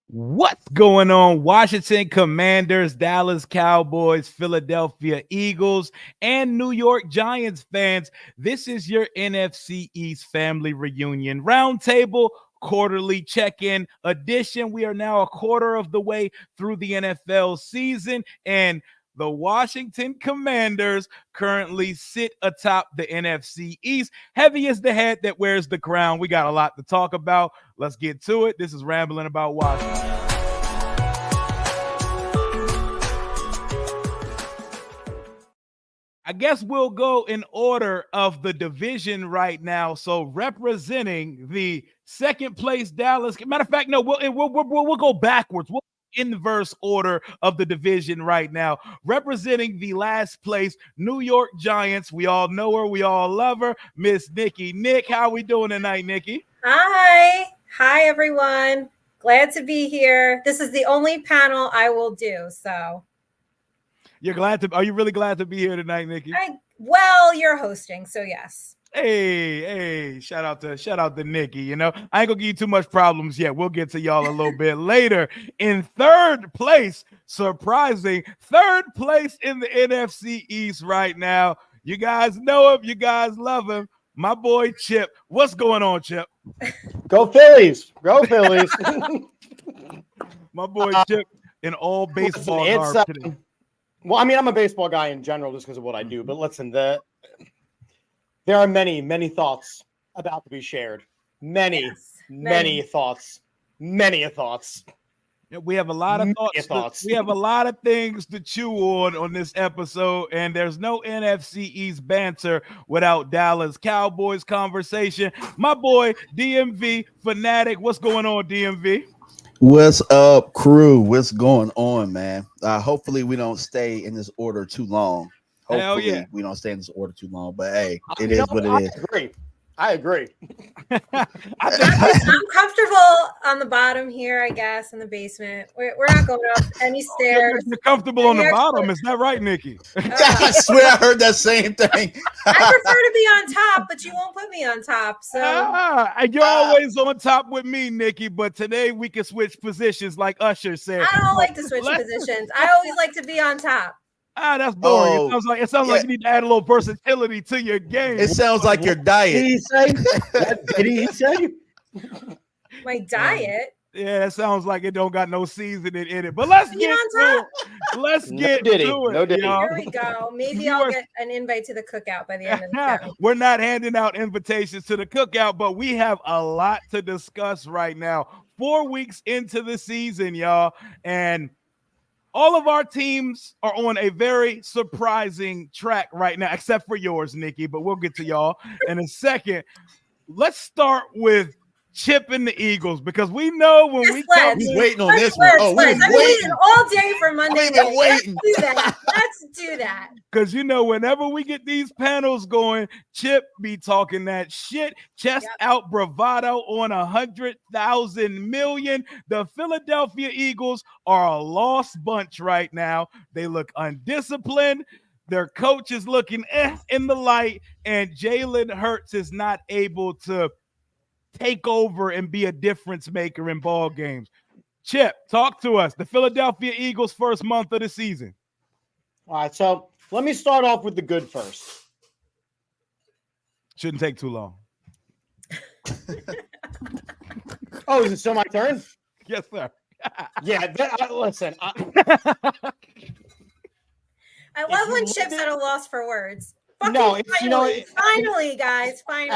What's going on, Washington Commanders, Dallas Cowboys, Philadelphia Eagles, and New York Giants fans? This is your NFC East family reunion roundtable quarterly check-in edition. We are now a quarter of the way through the NFL season, and the Washington Commanders currently sit atop the NFC East. Heavy is the head that wears the crown. We got a lot to talk about. Let's get to it. This is Rambling About Washington. I guess we'll go in order of the division right now. So representing the second place Dallas. Matter of fact, no, we'll go backwards. We'll inverse order of the division right now. Representing the last place New York Giants. We all know her. We all love her. Miss Nikki. Nick, how we doing tonight, Nikki? Hi, everyone. Glad to be here. This is the only panel I will do, so. Are you really glad to be here tonight, Nikki? You're hosting, so yes. Hey, shout out to Nikki. You know, I ain't gonna give you too much problems yet. We'll get to y'all a little bit later. In third place, surprising, third place in the NFC East right now. You guys know him, you guys love him. My boy Chip. What's going on, Chip? Go Phillies. Go Phillies. My boy Chip in all baseball garb today. Well, I mean, I'm a baseball guy in general just because of what I do. But listen, there are many thoughts about to be shared. Many thoughts. Yeah, we have a lot of thoughts. We have a lot of things to chew on this episode, and there's no NFC East banter without Dallas Cowboys conversation. My boy DMV Fanatic, what's going on, DMV? What's up, crew? What's going on, man? Hopefully we don't stay in this order too long. Hopefully we don't stay in this order too long. But hey, it is what it is. I agree. I'm comfortable on the bottom here, I guess, in the basement. We're not going up any stairs. You're comfortable on the bottom. Is that right, Nikki? I swear I heard that same thing. I prefer to be on top, but you won't put me on top. So you're always on top with me, Nikki. But today we can switch positions, like Usher said. I don't like to switch positions. I always like to be on top. That's boring. It sounds like you need to add a little versatility to your game. It sounds like your diet. Did he say? My diet? Yeah, that sounds like it don't got no seasoning in it. But let's get to it. Let's get to it. Here we go. Maybe I'll get an invite to the cookout by the end of the show. We're not handing out invitations to the cookout, but we have a lot to discuss right now. 4 weeks into the season, y'all. And all of our teams are on a very surprising track right now, except for yours, Nikki, but we'll get to y'all in a second. Let's start with Chip and the Eagles, because we know when we come. He's waiting on this one. I've been waiting all day for Monday. Let's do that. Because, you know, whenever we get these panels going, Chip be talking that shit, chest out bravado on 100,000 million. The Philadelphia Eagles are a lost bunch right now. They look undisciplined. Their coach is looking in the light, and Jalen Hurts is not able to take over and be a difference maker in ball games. Chip, talk to us. The Philadelphia Eagles' first month of the season. All right, so let me start off with the good first. Shouldn't take too long. Oh, is it still my turn? Yes, sir. Listen. I love when Chip's at a loss for words. Finally, guys, finally.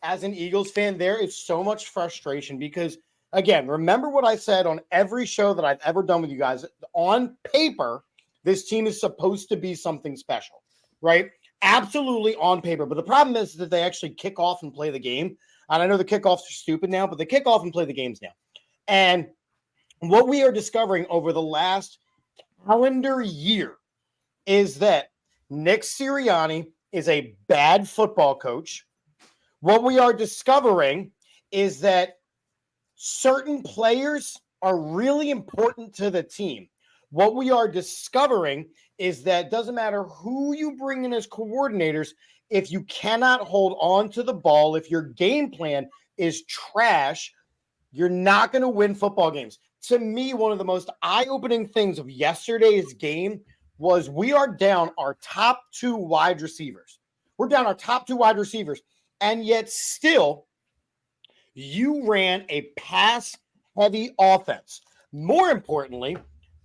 As an Eagles fan, there is so much frustration because, again, remember what I said on every show that I've ever done with you guys. On paper, this team is supposed to be something special, right? Absolutely on paper. But the problem is that they actually kick off and play the game. And I know the kickoffs are stupid now, but they kick off and play the games now. And what we are discovering over the last calendar year is that Nick Sirianni is a bad football coach. What we are discovering is that certain players are really important to the team. What we are discovering is that it doesn't matter who you bring in as coordinators, if you cannot hold on to the ball, if your game plan is trash, You're not going to win football games. To me, one of the most eye-opening things of yesterday's game was we are down our top 2 wide receivers. We're down our top 2 wide receivers, and yet still you ran a pass-heavy offense. More importantly,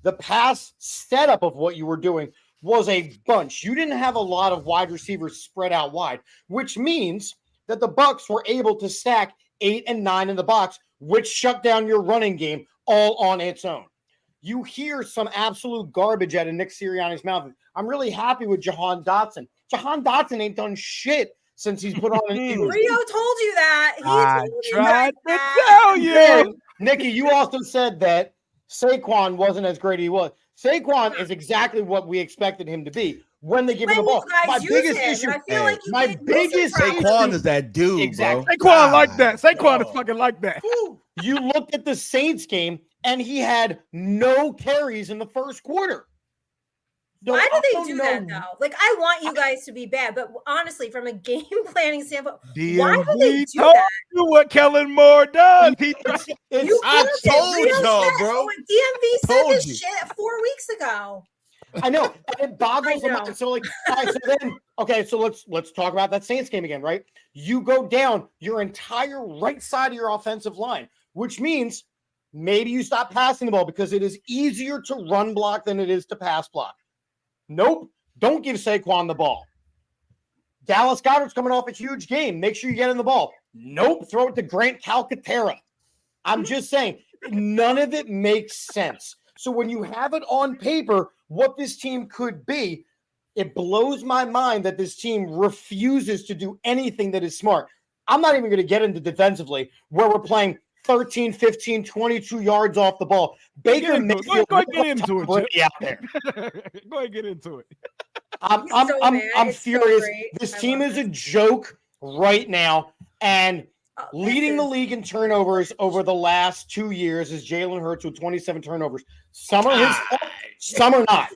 the pass setup of what you were doing was a bunch. You didn't have a lot of wide receivers spread out wide, which means that the Bucs were able to stack 8 and 9 in the box, which shut down your running game all on its own. You hear some absolute garbage out of Nick Sirianni's mouth. I'm really happy with Jahan Dotson. Jahan Dotson ain't done shit since he's put on an Eagles. Rio told you that. He I told tried you to that. tell you. Hey, Nikki, you also said that Saquon wasn't as great as he was. Saquon is exactly what we expected him to be when they give him the ball. My biggest issue, I feel like my biggest Saquon is that dude, exactly. bro. Saquon like that. Saquon is fucking like that. You looked at the Saints game, and he had no carries in the first quarter. Why do they do that, though? Like, I want you guys to be bad, but honestly, from a game planning standpoint, why do they do told that? you what Kellen Moore does. I told y'all, bro. DMV said Told this you. shit 4 weeks ago. I know. And it boggles the mind. So, like, all right, so then, okay, so let's talk about that Saints game again, right? You go down your entire right side of your offensive line, which means maybe you stop passing the ball because it is easier to run block than it is to pass block. Nope. Don't give Saquon the ball. Dallas Goedert's coming off a huge game. Make sure you get in the ball. Nope. Throw it to Grant Calcaterra. I'm just saying, none of it makes sense. So when you have it on paper, what this team could be, it blows my mind that this team refuses to do anything that is smart. I'm not even going to get into defensively where we're playing 13, 15, 22 yards off the ball. Baker Mayfield, go get into it. out there. Go ahead, get into it. I'm furious. This team is a joke right now, and leading the league in turnovers over the last 2 years is Jalen Hurts with 27 turnovers. Some are his fault, some are not.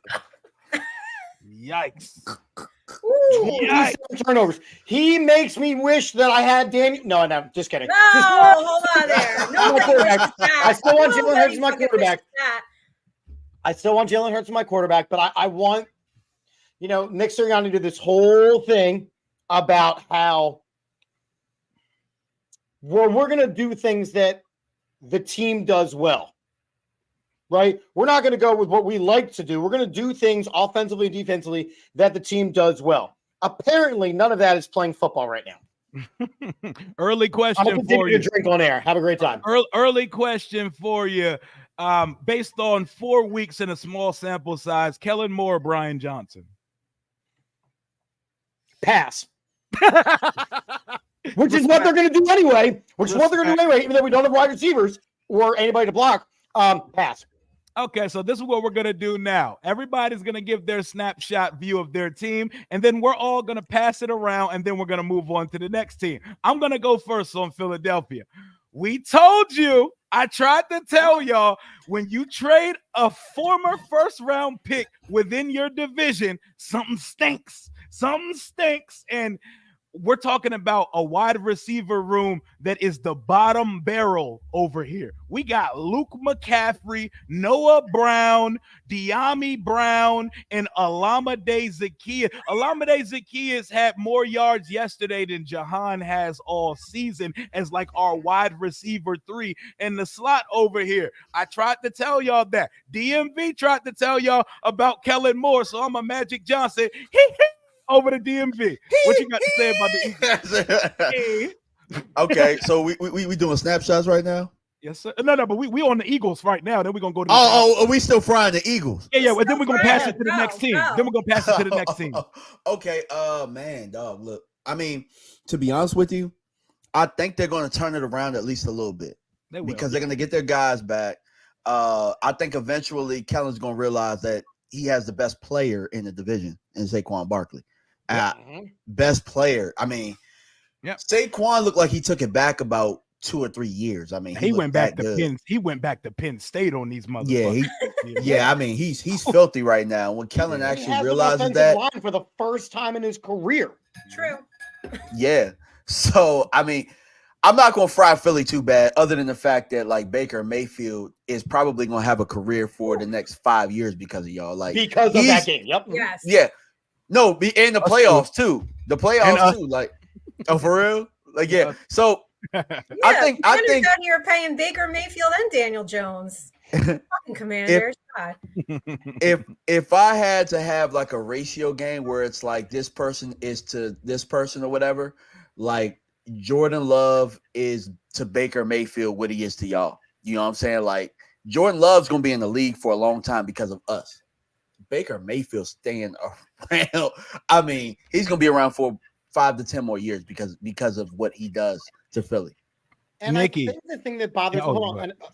Yikes. 27 turnovers. He makes me wish that I had Daniel. No, just kidding. No, hold on there. Nobody wishes that. I still want Jalen Hurts as my quarterback. I still want Jalen Hurts as my quarterback, but I want, Nick Sirianni did this whole thing about how we're going to do things that the team does well, right? We're not going to go with what we like to do. We're going to do things offensively and defensively that the team does well. Apparently, none of that is playing football right now. Early question I'm for you. to drink on air. Have a great time. Early question for you. Based on 4 weeks in a small sample size, Kellen Moore or Brian Johnson? Pass. Which is what they're going to do anyway. Even though we don't have wide receivers or anybody to block. Pass. Okay, so this is what we're going to do now. Everybody's going to give their snapshot view of their team, and then we're all going to pass it around, and then we're going to move on to the next team. I'm going to go first on Philadelphia. We told you, I tried to tell y'all, when you trade a former first-round pick within your division, something stinks. Something stinks, and we're talking about a wide receiver room that is the bottom barrel over here. We got Luke McCaffrey, Noah Brown, De'Ami Brown, and Olamide Zaccheaus. Olamide Zaccheaus had more yards yesterday than Jahan has all season as like our wide receiver 3 in the slot over here. I tried to tell y'all that. DMV tried to tell y'all about Kellen Moore, so I'm a Magic Johnson. Over the DMV. What you got to say about the Eagles? Okay, so we doing snapshots right now? Yes, sir. No, but we on the Eagles right now. Then we're going to go to are we still frying the Eagles? Yeah, and then we're going to pass it to the next team. Then we're going to pass it to the next team. Okay, man, dog, look. I mean, to be honest with you, I think they're going to turn it around at least a little bit. Because they're going to get their guys back. I think eventually Kellen's going to realize that he has the best player in the division in Saquon Barkley. Best player. I mean, Saquon looked like he took it back about 2 or 3 years. I mean, he went back to Penn. He went back to Penn State on these motherfuckers. Yeah. I mean, he's filthy right now. When Kellen actually realizes that line for the first time in his career. True. Yeah. So I mean, I'm not going to fry Philly too bad, other than the fact that like Baker Mayfield is probably going to have a career for the next 5 years because of y'all. Like because of that game. Yep. Yes. Yeah. No, in the playoffs too. The playoffs too. Like, oh, for real? Like, yeah. So I think down here paying Baker Mayfield and Daniel Jones. Fucking Commanders. If I had to have like a ratio game where it's like this person is to this person or whatever, like Jordan Love is to Baker Mayfield what he is to y'all. You know what I'm saying? Like Jordan Love's gonna be in the league for a long time because of us. Baker Mayfield staying around. I mean, he's gonna be around for 5 to 10 more years because of what he does to Philly. And Nikki. I think the thing that bothers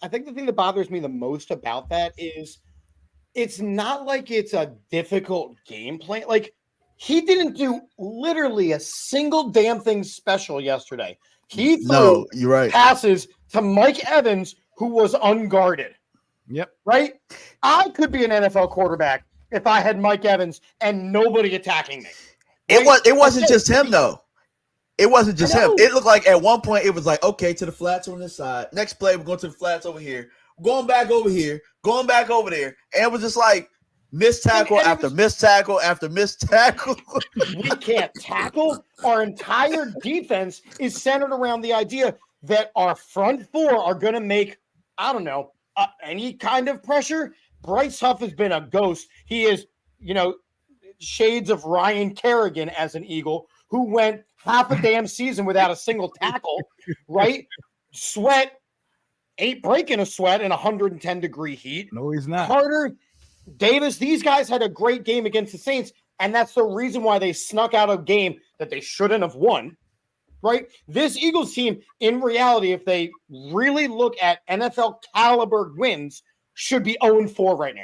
I think the thing that bothers me the most about that is it's not like it's a difficult game plan. Like he didn't do literally a single damn thing special yesterday. He threw you're right. passes to Mike Evans, who was unguarded. Yep. Right? I could be an NFL quarterback if I had Mike Evans and nobody attacking me. Right? It wasn't just him though. It wasn't just him. It looked like at one point it was like, okay, to the flats on this side. Next play, we're going to the flats over here. Going back over here. Going back over there. And it was just like missed tackle after missed tackle after missed tackle. We can't tackle. Our entire defense is centered around the idea that our front four are going to make, I don't know, any kind of pressure. Bryce Huff has been a ghost. He is, shades of Ryan Kerrigan as an Eagle who went half a damn season without a single tackle, right? Sweat ain't breaking a sweat in 110-degree heat. No, he's not. Carter, Davis, these guys had a great game against the Saints, and that's the reason why they snuck out a game that they shouldn't have won, right? This Eagles team, in reality, if they really look at NFL caliber wins, should be 0-4 right now.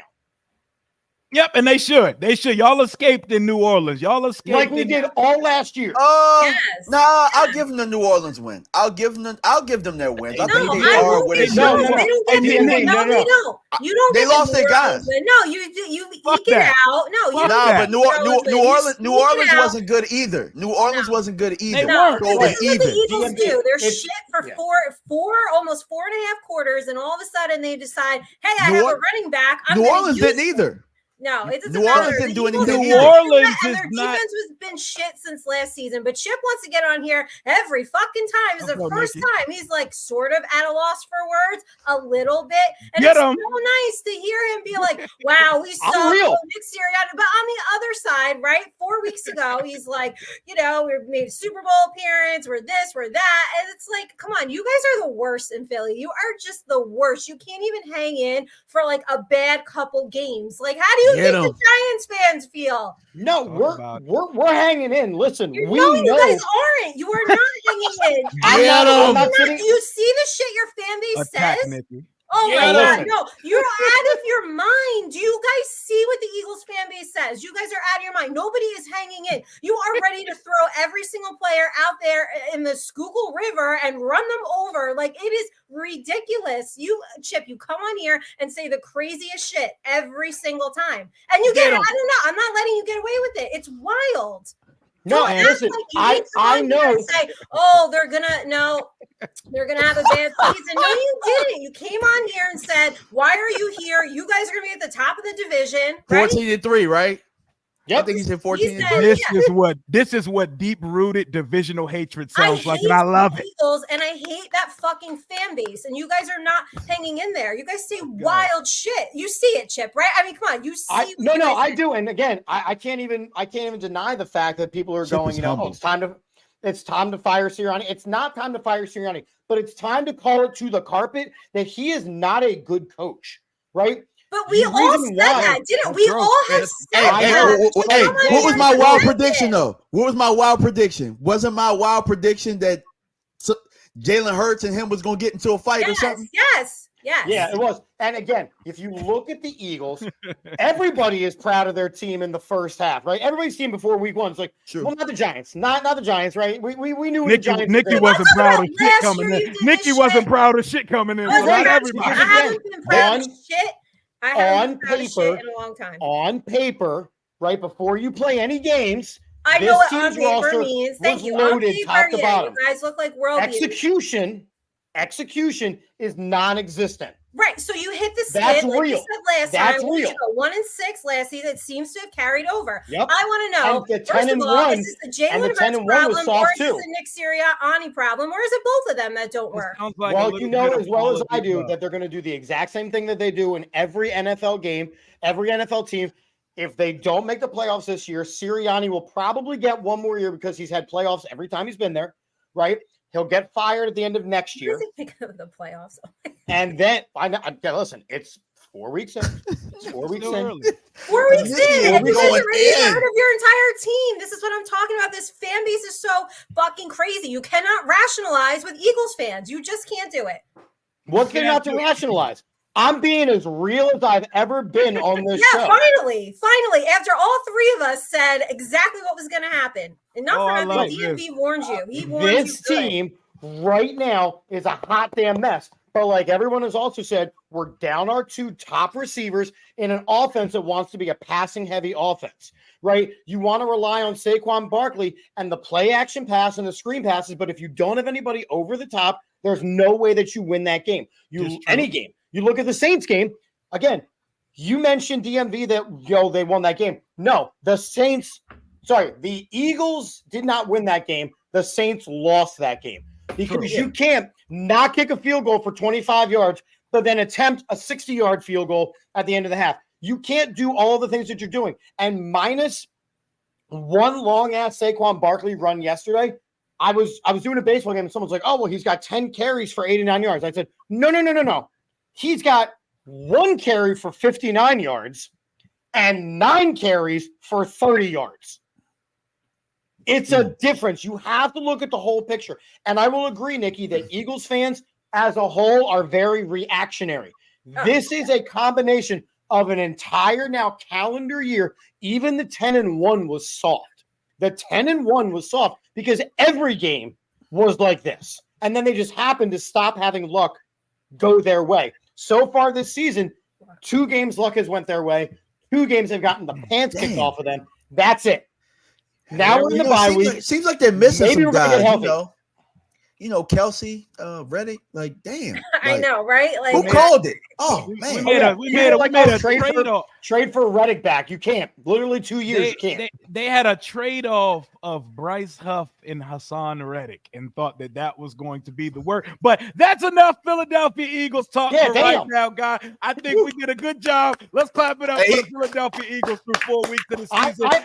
Yep, and they should. They should. Y'all escaped in New Orleans. Y'all escaped like we did all last year. Yes. Nah, I'll give them the New Orleans win. I'll give them their wins. I think they I are won't what give it them. is. They don't get the win. No, they don't. You don't. They get lost the their New guys. Orleans win. No, you eke it out. No, you Nah, but New Orleans out. wasn't good either. New Orleans wasn't good either. No, So it this is was what the even. Eagles do. They're shit for almost 4.5 quarters, and all of a sudden they decide, hey, I have a running back. New Orleans didn't either. No, it doesn't New matter. Orleans didn't do anything. New Orleans and is their not. defense has been shit since last season. But Chip wants to get on here every fucking time. It's the first time he's like sort of at a loss for words a little bit, and it's so nice to hear him be like, "Wow, we saw Nick Sirianni." But on the other side, right, 4 weeks ago, he's like, we made a Super Bowl appearance. We're this, we're that, and it's like, come on, you guys are the worst in Philly. You are just the worst. You can't even hang in for like a bad couple games. Like, how do you think the Giants fans feel? No, we're hanging in. Listen, you guys aren't. You are not hanging in. Do you see the shit your fan base says? Nikki. Oh my God, no, you're out of your mind. Do you guys see what the Eagles fan base says? You guys are out of your mind. Nobody is hanging in. You are ready to throw every single player out there in the Schuylkill River and run them over. Like, it is ridiculous. Chip, you come on here and say the craziest shit every single time. And you get it. I don't know. I'm not letting you get away with it. It's wild. No, and listen, I know. Say, they're gonna have a bad season. No, you didn't. You came on here and said, "Why are you here? You guys are gonna be at the top of the division." 14-3, right? Yep. I think he said 14-3. This is what deep-rooted divisional hatred sounds like, and I love it. Eagles, and I hate that fucking fan base. And you guys are not hanging in there. You guys say wild shit. You see it, Chip, right? I mean, come on, you see. I do. And again, I can't even deny the fact that people are going, it's time to fire Sirianni. It's not time to fire Sirianni, but it's time to call it to the carpet that he is not a good coach, right? But we all said that, didn't we? All have said that. What was my wild prediction, though? What was my wild prediction? Wasn't my wild prediction that Jalen Hurts and him was going to get into a fight or something? Yes. Yeah, it was. And again, if you look at the Eagles, everybody is proud of their team in the first half, right? Everybody's team before week one is like, well, not the Giants, not the Giants, right? We knew the Giants. Nikki wasn't proud of shit coming in. Nikki wasn't proud of shit coming in. Not everybody. I haven't been proud of shit. I haven't on paper, in a long time. On paper, right before you play any games, I know what on paper means. Thank you. On paper, top to bottom. You guys look like world execution is non-existent. Right. So you hit the skid like you said last time. You go 1-6 last season. It seems to have carried over. Yep. I want to know, first of all, is this the Jalen Hurts problem or is this the Nick Sirianni problem or is it both of them that don't work? Like well, you know as well as I do that they're going to do the exact same thing that they do in every NFL game, every NFL team. If they don't make the playoffs this year, Sirianni will probably get one more year because he's had playoffs every time he's been there, right? He'll get fired at the end of next year. The playoffs. And then, listen, it's 4 weeks in. It's 4 weeks in. 4 weeks in. And you guys are already out of your entire team. This is what I'm talking about. This fan base is so fucking crazy. You cannot rationalize with Eagles fans. You just can't do it. What's there not to rationalize? I'm being as real as I've ever been on this show. Finally, after all three of us said exactly what was going to happen. And not for nothing, DMV warned you. He warned you. This team right now is a hot damn mess. But like everyone has also said, we're down our 2 top receivers in an offense that wants to be a passing-heavy offense, right? You want to rely on Saquon Barkley and the play-action pass and the screen passes, but if you don't have anybody over the top, there's no way that you win that game. Any game. You look at the Saints game, again, you mentioned DMV that, they won that game. No, the Eagles did not win that game. The Saints lost that game because you can't not kick a field goal for 25 yards, but then attempt a 60-yard field goal at the end of the half. You can't do all the things that you're doing. And minus one long-ass Saquon Barkley run yesterday, I was doing a baseball game and someone's like, oh, well, he's got 10 carries for 89 yards. I said, no. He's got 1 carry for 59 yards and 9 carries for 30 yards. It's a difference. You have to look at the whole picture. And I will agree, Nikki, that Eagles fans as a whole are very reactionary. This is a combination of an entire now calendar year. Even the 10-1 was soft. The 10-1 was soft because every game was like this. And then they just happened to stop having luck go their way. So far this season, 2 games luck has went their way. 2 games have gotten the pants kicked off of them. That's it. Now we're in the bye week. Seems like they're missing some guys. Kelsey, Reddick, like damn. I know, right? Like who called it? Oh man, we made a trade-off. Trade for Reddick back. You can't. Literally 2 years. You can't. They had a trade-off of Bryce Huff and Hassan Reddick and thought that was going to be the word. But that's enough Philadelphia Eagles talk right now, guy. I think we did a good job. Let's clap it up for the Philadelphia Eagles through 4 weeks of the season. I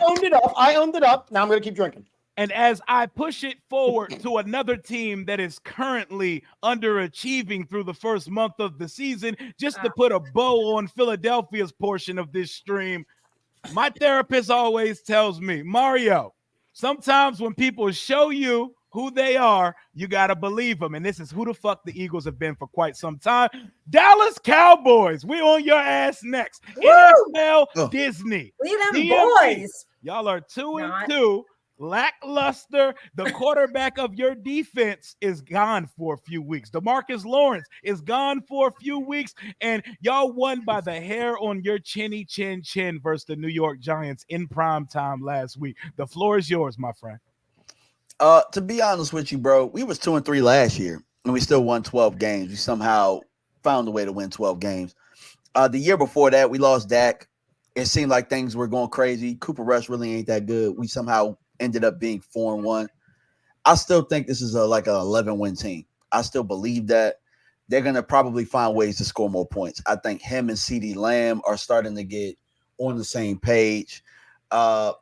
owned it up. Now I'm going to keep drinking. And as I push it forward to another team that is currently underachieving through the first month of the season, just to put a bow on Philadelphia's portion of this stream, my therapist always tells me, Mario, sometimes when people show you who they are, you got to believe them. And this is who the fuck the Eagles have been for quite some time. Dallas Cowboys, we on your ass next. NFL Disney. Leave them boys. Y'all are 2-2. Lackluster. The quarterback of your defense is gone for a few weeks. DeMarcus Lawrence is gone for a few weeks, and y'all won by the hair on your chinny chin versus the New York Giants in prime time last week. The floor is yours, my friend. To be honest with you, bro, we was 2-3 last year, and we still won 12 games. We somehow found a way to win 12 games. The year before that, we lost Dak. It seemed like things were going crazy. Cooper Rush really ain't that good. We somehow ended up being 4-1. I still think this is like an 11-win team. I still believe that they're going to probably find ways to score more points. I think him and CeeDee Lamb are starting to get on the same page. They're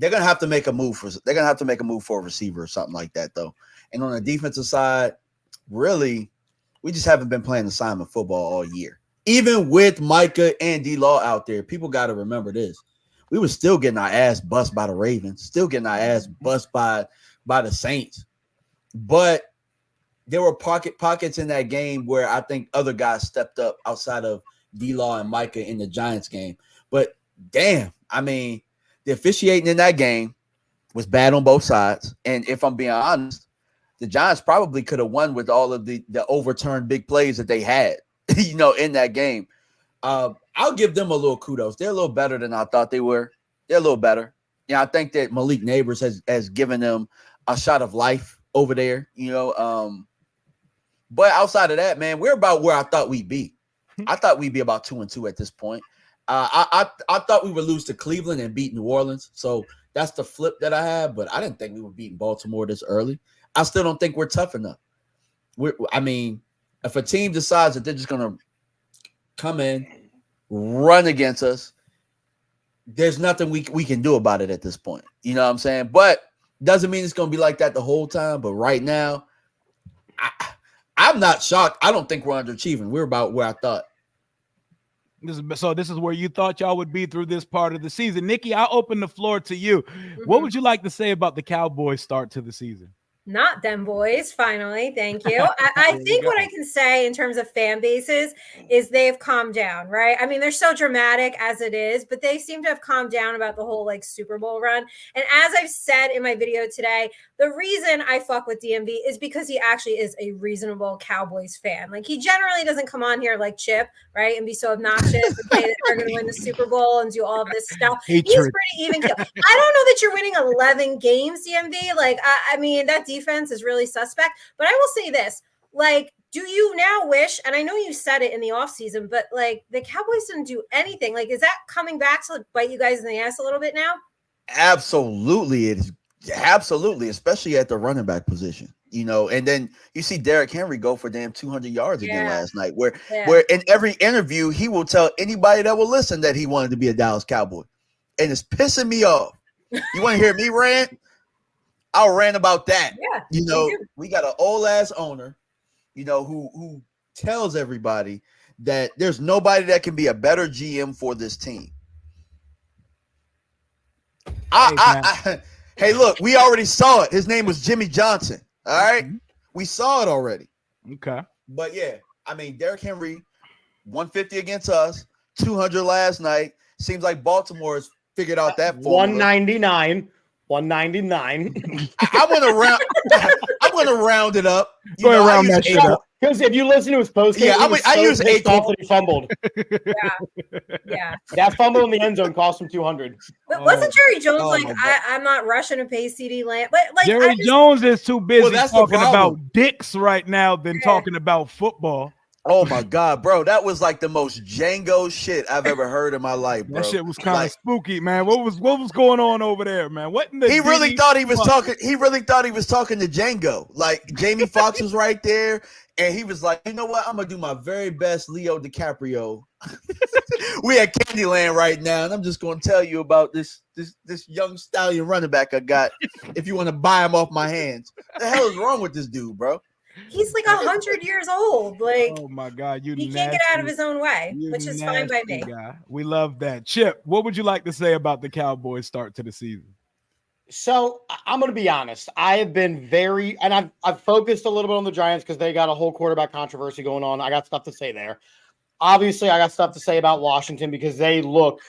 going to have to make a move for a receiver or something like that, though. And on the defensive side, really, we just haven't been playing assignment football all year. Even with Micah and D-Law out there, people got to remember this. We were still getting our ass bust by the Ravens, still getting our ass bust by the Saints. But there were pockets in that game where I think other guys stepped up outside of D-Law and Micah in the Giants game. But damn, I mean, the officiating in that game was bad on both sides. And if I'm being honest, the Giants probably could have won with all of the overturned big plays that they had, in that game. I'll give them a little kudos. They're a little better than I thought they were. They're a little better. I think that Malik Neighbors has given them a shot of life over there, But outside of that, man, we're about where I thought we'd be. I thought we'd be about 2-2 at this point. I thought we would lose to Cleveland and beat New Orleans. So that's the flip that I had, but I didn't think we were beating Baltimore this early. I still don't think we're tough enough. If a team decides that they're just going to come in, run against us, there's nothing we can do about it at this point. You know what I'm saying? But doesn't mean it's going to be like that the whole time. But right now, I'm not shocked. I don't think we're underachieving. We're about where I thought. This is where you thought y'all would be through this part of the season. Nikki, I'll open the floor to you. Mm-hmm. What would you like to say about the Cowboys' start to the season? Not them boys, finally. Thank you. I think what I can say in terms of fan bases is they've calmed down, right? I mean, they're so dramatic as it is, but they seem to have calmed down about the whole Super Bowl run. And as I've said in my video today, the reason I fuck with DMV is because he actually is a reasonable Cowboys fan. He generally doesn't come on here like Chip, right? And be so obnoxious and say that they're going to win the Super Bowl and do all of this stuff. He's pretty even keel. I don't know that you're winning 11 games, DMV. I mean, that defense is really suspect, but I will say this, do you now wish, and I know you said it in the offseason, but the Cowboys didn't do anything. Is that coming back to bite you guys in the ass a little bit now? Absolutely. It is. Absolutely. Especially at the running back position, and then you see Derrick Henry go for damn 200 yards again last night, where in every interview, he will tell anybody that will listen that he wanted to be a Dallas Cowboy, and it's pissing me off. You want to hear me rant? I'll rant about that. Yeah, we got an old ass owner, who tells everybody that there's nobody that can be a better GM for this team. Hey, look, we already saw it. His name was Jimmy Johnson. All right. Mm-hmm. We saw it already. Okay. But yeah, Derrick Henry, 150 against us, 200 last night. Seems like Baltimore has figured out that formula. 199. 199. I'm gonna round it up. Go ahead, round that shit up. Because if you listen to his post game, I use ATOP that he fumbled. Yeah. That fumble in the end zone cost him 200. But wasn't Jerry Jones I'm not rushing to pay CeeDee Lamb? But Jerry Jones is too busy talking about dicks right now than talking about football. Oh my God, bro. That was the most Django shit I've ever heard in my life, bro. That shit was kind of spooky, man. What was going on over there, man? He really thought he was talking to Django. Jamie Foxx was right there, and he was like, you know what? I'm gonna do my very best Leo DiCaprio. We at Candyland right now, and I'm just gonna tell you about this young stallion running back I got. If you want to buy him off my hands. What the hell is wrong with this dude, bro? He's 100 years old. Oh my God, he can't get out of his own way, which is fine by me. Guy. We love that. Chip, what would you like to say about the Cowboys' start to the season? So I'm going to be honest. I have been and I've focused a little bit on the Giants because they got a whole quarterback controversy going on. I got stuff to say there. Obviously, I got stuff to say about Washington because they look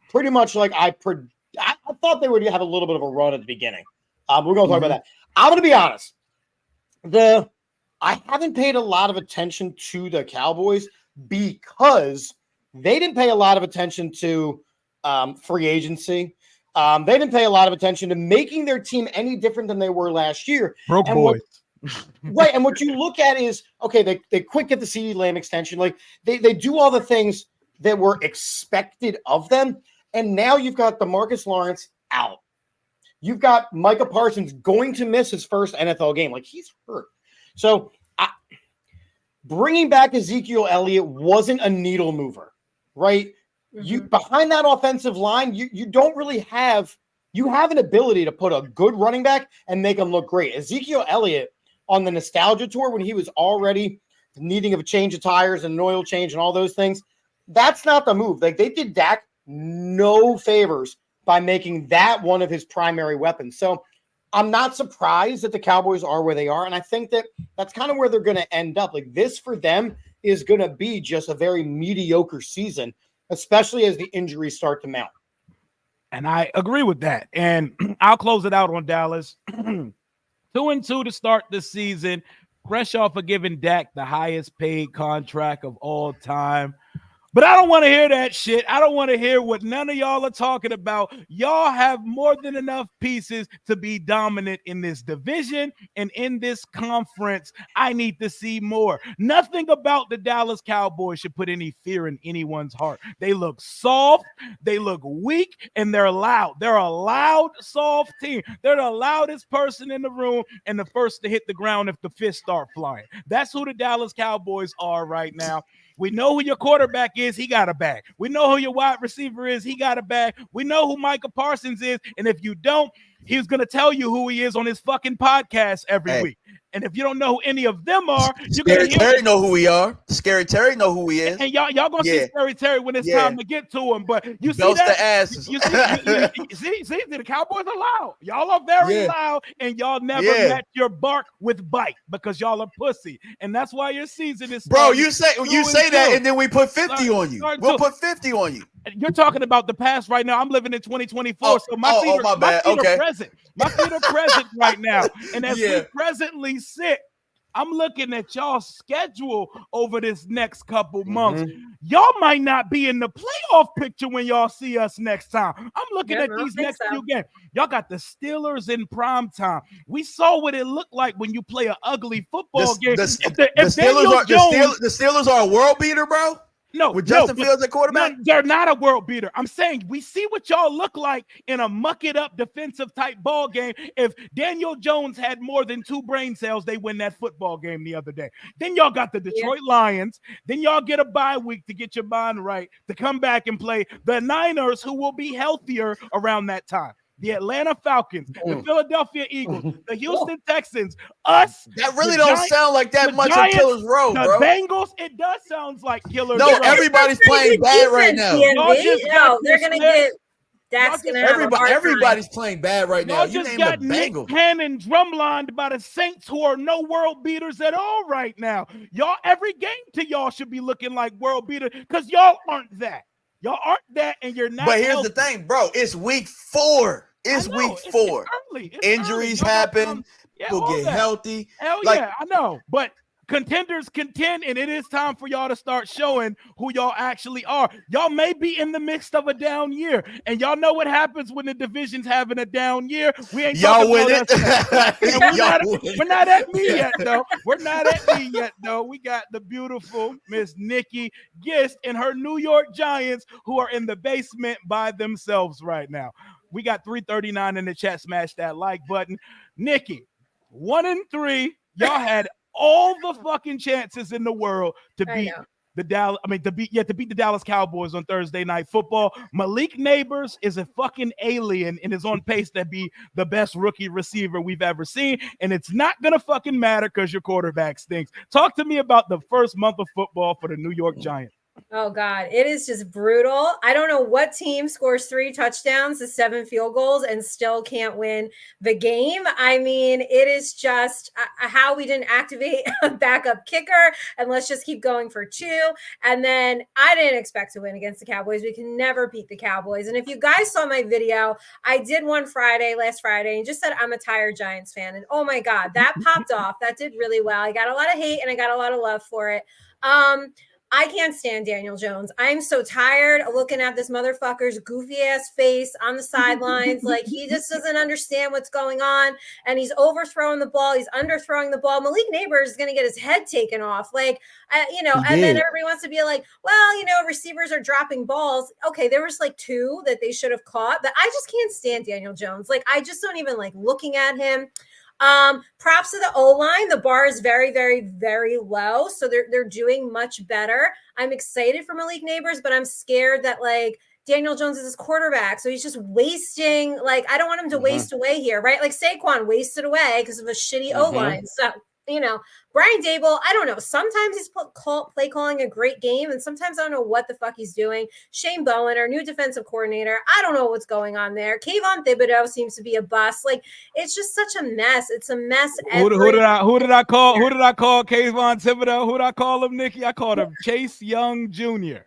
pretty much like I thought they would have a little bit of a run at the beginning. We're going to talk about that. I'm going to be honest. I haven't paid a lot of attention to the Cowboys because they didn't pay a lot of attention to free agency. They didn't pay a lot of attention to making their team any different than they were last year. Broke boys. Right. And what you look at is, okay, they quick get the CeeDee Lamb extension. They do all the things that were expected of them. And now you've got DeMarcus Lawrence out. You've got Micah Parsons going to miss his first NFL game. He's hurt. So bringing back Ezekiel Elliott wasn't a needle mover, right? Mm-hmm. You behind that offensive line, you don't really have an ability to put a good running back and make him look great. Ezekiel Elliott on the nostalgia tour when he was already needing of a change of tires and an oil change and all those things, that's not the move. They did Dak no favors by making that one of his primary weapons. So I'm not surprised that the Cowboys are where they are. And I think that that's kind of where they're going to end up. This for them is going to be just a very mediocre season, especially as the injuries start to mount. And I agree with that. And I'll close it out on Dallas. 2-2 to start the season, fresh off of giving Dak the highest paid contract of all time. But I don't want to hear that shit. I don't want to hear what none of y'all are talking about. Y'all have more than enough pieces to be dominant in this division and in this conference. I need to see more. Nothing about the Dallas Cowboys should put any fear in anyone's heart. They look soft, they look weak, and they're loud. They're a loud, soft team. They're the loudest person in the room and the first to hit the ground if the fists start flying. That's who the Dallas Cowboys are right now. We know who your quarterback is. He got a bag. We know who your wide receiver is. He got a bag. We know who Micah Parsons is. And if you don't, he's going to tell you who he is on his fucking podcast every week. And if you don't know who any of them are, you're going to Terry know who we are. Scary Terry know who he is. And y'all going to see Scary Terry when it's time to get to him. But you see that? The asses. You see, the Cowboys are loud. Y'all are very loud, and y'all never match your bark with bite because y'all are pussy. And that's why your season is Bro, you say that, and then we put 50 on you. We'll put 50 on you. You're talking about the past right now. I'm living in 2024, so my feet are present. My feet are present right now. And as we presently sit, I'm looking at y'all's schedule over this next couple months. Y'all might not be in the playoff picture when y'all see us next time. I'm looking at these next few games. Y'all got the Steelers in prime time. We saw what it looked like when you play an ugly football game. The Steelers are a world beater, bro. No, with Justin Fields at quarterback, they're not a world beater. I'm saying we see what y'all look like in a muck it up defensive type ball game. If Daniel Jones had more than 2 brain cells, they win that football game the other day. Then y'all got the Detroit Lions. Then y'all get a bye week to get your mind right to come back and play the Niners, who will be healthier around that time. The Atlanta Falcons, the Philadelphia Eagles, the Houston Texans, us. That really don't sound like that much on Killer's Row, bro. The Bengals, it does sound like Killer's Row. No, everybody's playing bad right now. They're going to get Dak's going to have a hard Everybody's playing bad right now. You just got Nick Cannon drumlined by the Saints, who are no world beaters at all right now. Y'all, every game to y'all should be looking like world beater because y'all aren't that. Y'all aren't that, and you're not. But here's the thing, bro. It's week 4. It's week 4. It's Injuries happen. People get healthy. Hell yeah, I know. But contenders contend, and it is time for y'all to start showing who y'all actually are. Y'all may be in the midst of a down year, and y'all know what happens when the division's having a down year. We ain't y'all win it. We're not at me yet, though. We're not at me yet, though. We got the beautiful Miss Nikki Gist and her New York Giants, who are in the basement by themselves right now. We got 339 in the chat. Smash that like button. Nikki, 1-3. Y'all had all the fucking chances in the world to beat the Dallas Cowboys on Thursday Night Football. Malik Neighbors is a fucking alien and is on pace to be the best rookie receiver we've ever seen. And it's not gonna fucking matter because your quarterback stinks. Talk to me about the first month of football for the New York Giants. Oh, God, it is just brutal. I don't know what team scores 3 touchdowns to 7 field goals and still can't win the game. I mean, it is just how we didn't activate a backup kicker, and let's just keep going for 2. And then I didn't expect to win against the Cowboys. We can never beat the Cowboys. And if you guys saw my video, I did one last Friday, and just said I'm a tired Giants fan. And oh my God, that popped off. That did really well. I got a lot of hate and I got a lot of love for it. I can't stand Daniel Jones. I'm so tired of looking at this motherfucker's goofy ass face on the sidelines. Like, he just doesn't understand what's going on. And he's overthrowing the ball. He's underthrowing the ball. Malik Neighbors is going to get his head taken off. Like, and then everybody wants to be like, well, receivers are dropping balls. Okay, there was like 2 that they should have caught. But I just can't stand Daniel Jones. Like, I just don't even like looking at him. Props to the O-line. The bar is very, very, very low. So they're doing much better. I'm excited for Malik Neighbors, but I'm scared that like Daniel Jones is his quarterback. So he's just wasting, like, I don't want him to waste away here, right? Like Saquon wasted away because of a shitty O-line. So, Brian Daboll, I don't know. Sometimes he's play calling a great game, and sometimes I don't know what the fuck he's doing. Shane Bowen, our new defensive coordinator, I don't know what's going on there. Kayvon Thibodeau seems to be a bust. Like, it's just such a mess. It's a mess. Who did I call Kayvon Thibodeau? Who did I call him, Nikki? I called him Chase Young Jr.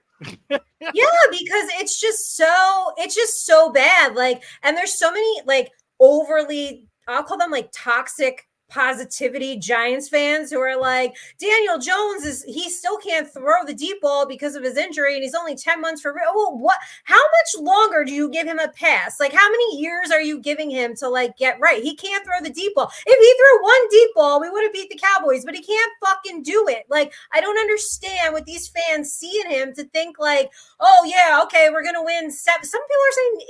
Yeah, because it's just so bad. Like, and there's so many like overly, I'll call them like toxic positivity Giants fans who are like, Daniel Jones he still can't throw the deep ball because of his injury and he's only 10 months for real. Well, what? How much longer do you give him a pass? Like, how many years are you giving him to like get right? He can't throw the deep ball. If he threw one deep ball, we would have beat the Cowboys, but he can't fucking do it. Like, I don't understand what these fans see in him to think like, oh yeah, okay, we're gonna win 7. Some people are saying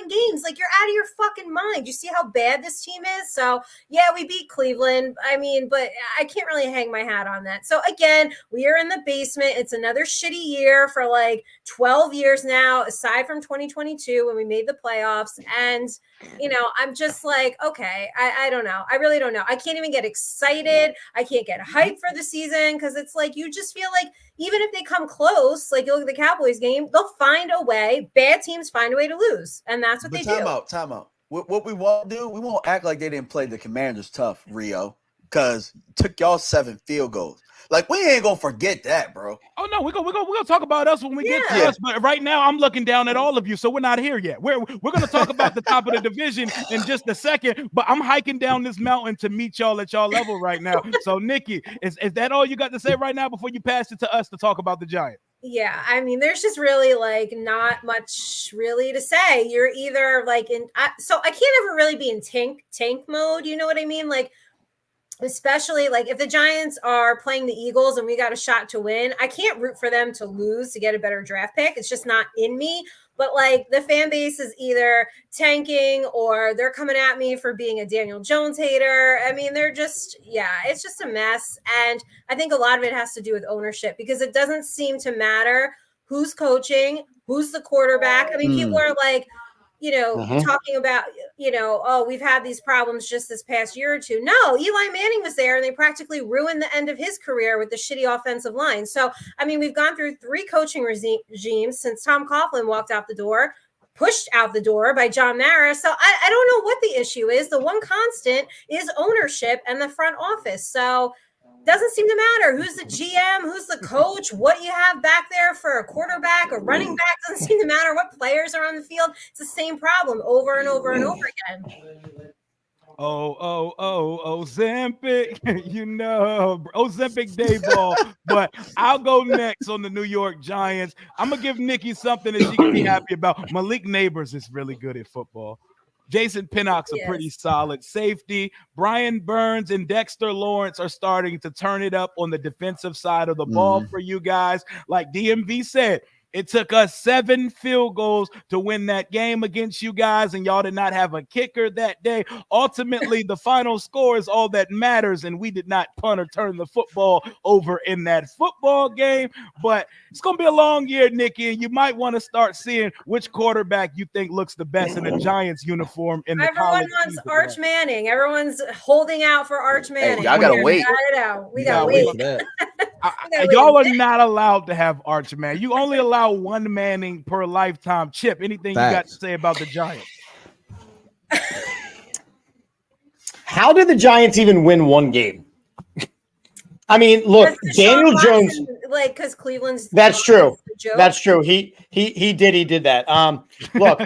8-9 games. Like, you're out of your fucking mind. You see how bad this team is? So yeah, we beat Cleveland. I mean, but I can't really hang my hat on that. So again, we are in the basement. It's another shitty year for like 12 years now, aside from 2022 when we made the playoffs. And, you know, I'm just like, okay, I don't know. I really don't know. I can't even get excited. I can't get hyped for the season because it's like you just feel like even if they come close, like you look at the Cowboys game, they'll find a way. Bad teams find a way to lose. And that's what they do. Time out. What we won't do, we won't act like they didn't play the Commanders tough, Rio, because took y'all 7 field goals. Like, we ain't gonna forget that, bro. Oh no, we're gonna talk about us when we get to us. But right now, I'm looking down at all of you, so we're not here yet. We're gonna talk about the top of the division in just a second. But I'm hiking down this mountain to meet y'all at y'all level right now. So, Nikki, is that all you got to say right now before you pass it to us to talk about the Giants? Yeah, I mean, there's just really like not much really to say. You're either like so I can't ever really be in tank mode. You know what I mean? Like, especially like if the Giants are playing the Eagles and we got a shot to win, I can't root for them to lose to get a better draft pick. It's just not in me. But like the fan base is either tanking or they're coming at me for being a Daniel Jones hater. I mean, they're just, it's just a mess. And I think a lot of it has to do with ownership because it doesn't seem to matter who's coaching, who's the quarterback. I mean, people are like, you know, talking about, you know, oh, we've had these problems just this past year or two. No, Eli Manning was there and they practically ruined the end of his career with the shitty offensive line. So, I mean, we've gone through 3 coaching regimes since Tom Coughlin walked out the door, pushed out the door by John Mara. So I don't know what the issue is. The one constant is ownership and the front office. So doesn't seem to matter who's the GM, who's the coach, what you have back there for a quarterback or running back. Doesn't seem to matter what players are on the field. It's the same problem over and over and over again. Ozempic, you know, Ozempic day ball. But I'll go next on the New York Giants. I'm going to give Nikki something that she can be happy about. Malik Neighbors is really good at football. Jason Pinnock's a pretty solid safety. Brian Burns and Dexter Lawrence are starting to turn it up on the defensive side of the ball for you guys. Like DMV said, it took us 7 field goals to win that game against you guys, and y'all did not have a kicker that day. Ultimately, the final score is all that matters, and we did not punt or turn the football over in that football game. But it's going to be a long year, Nikki, and you might want to start seeing which quarterback you think looks the best in a Giants uniform in the Everyone wants Arch Manning. Everyone's holding out for Arch Manning. Hey, y'all got to wait. We got to wait. Y'all are not allowed to have Arch Manning. You only allow one Manning per lifetime. Chip, anything you got to say about the Giants? How did the Giants even win one game? I mean, look, Daniel Jones. Like, because Cleveland's. That's true. That's true. He did that. Look,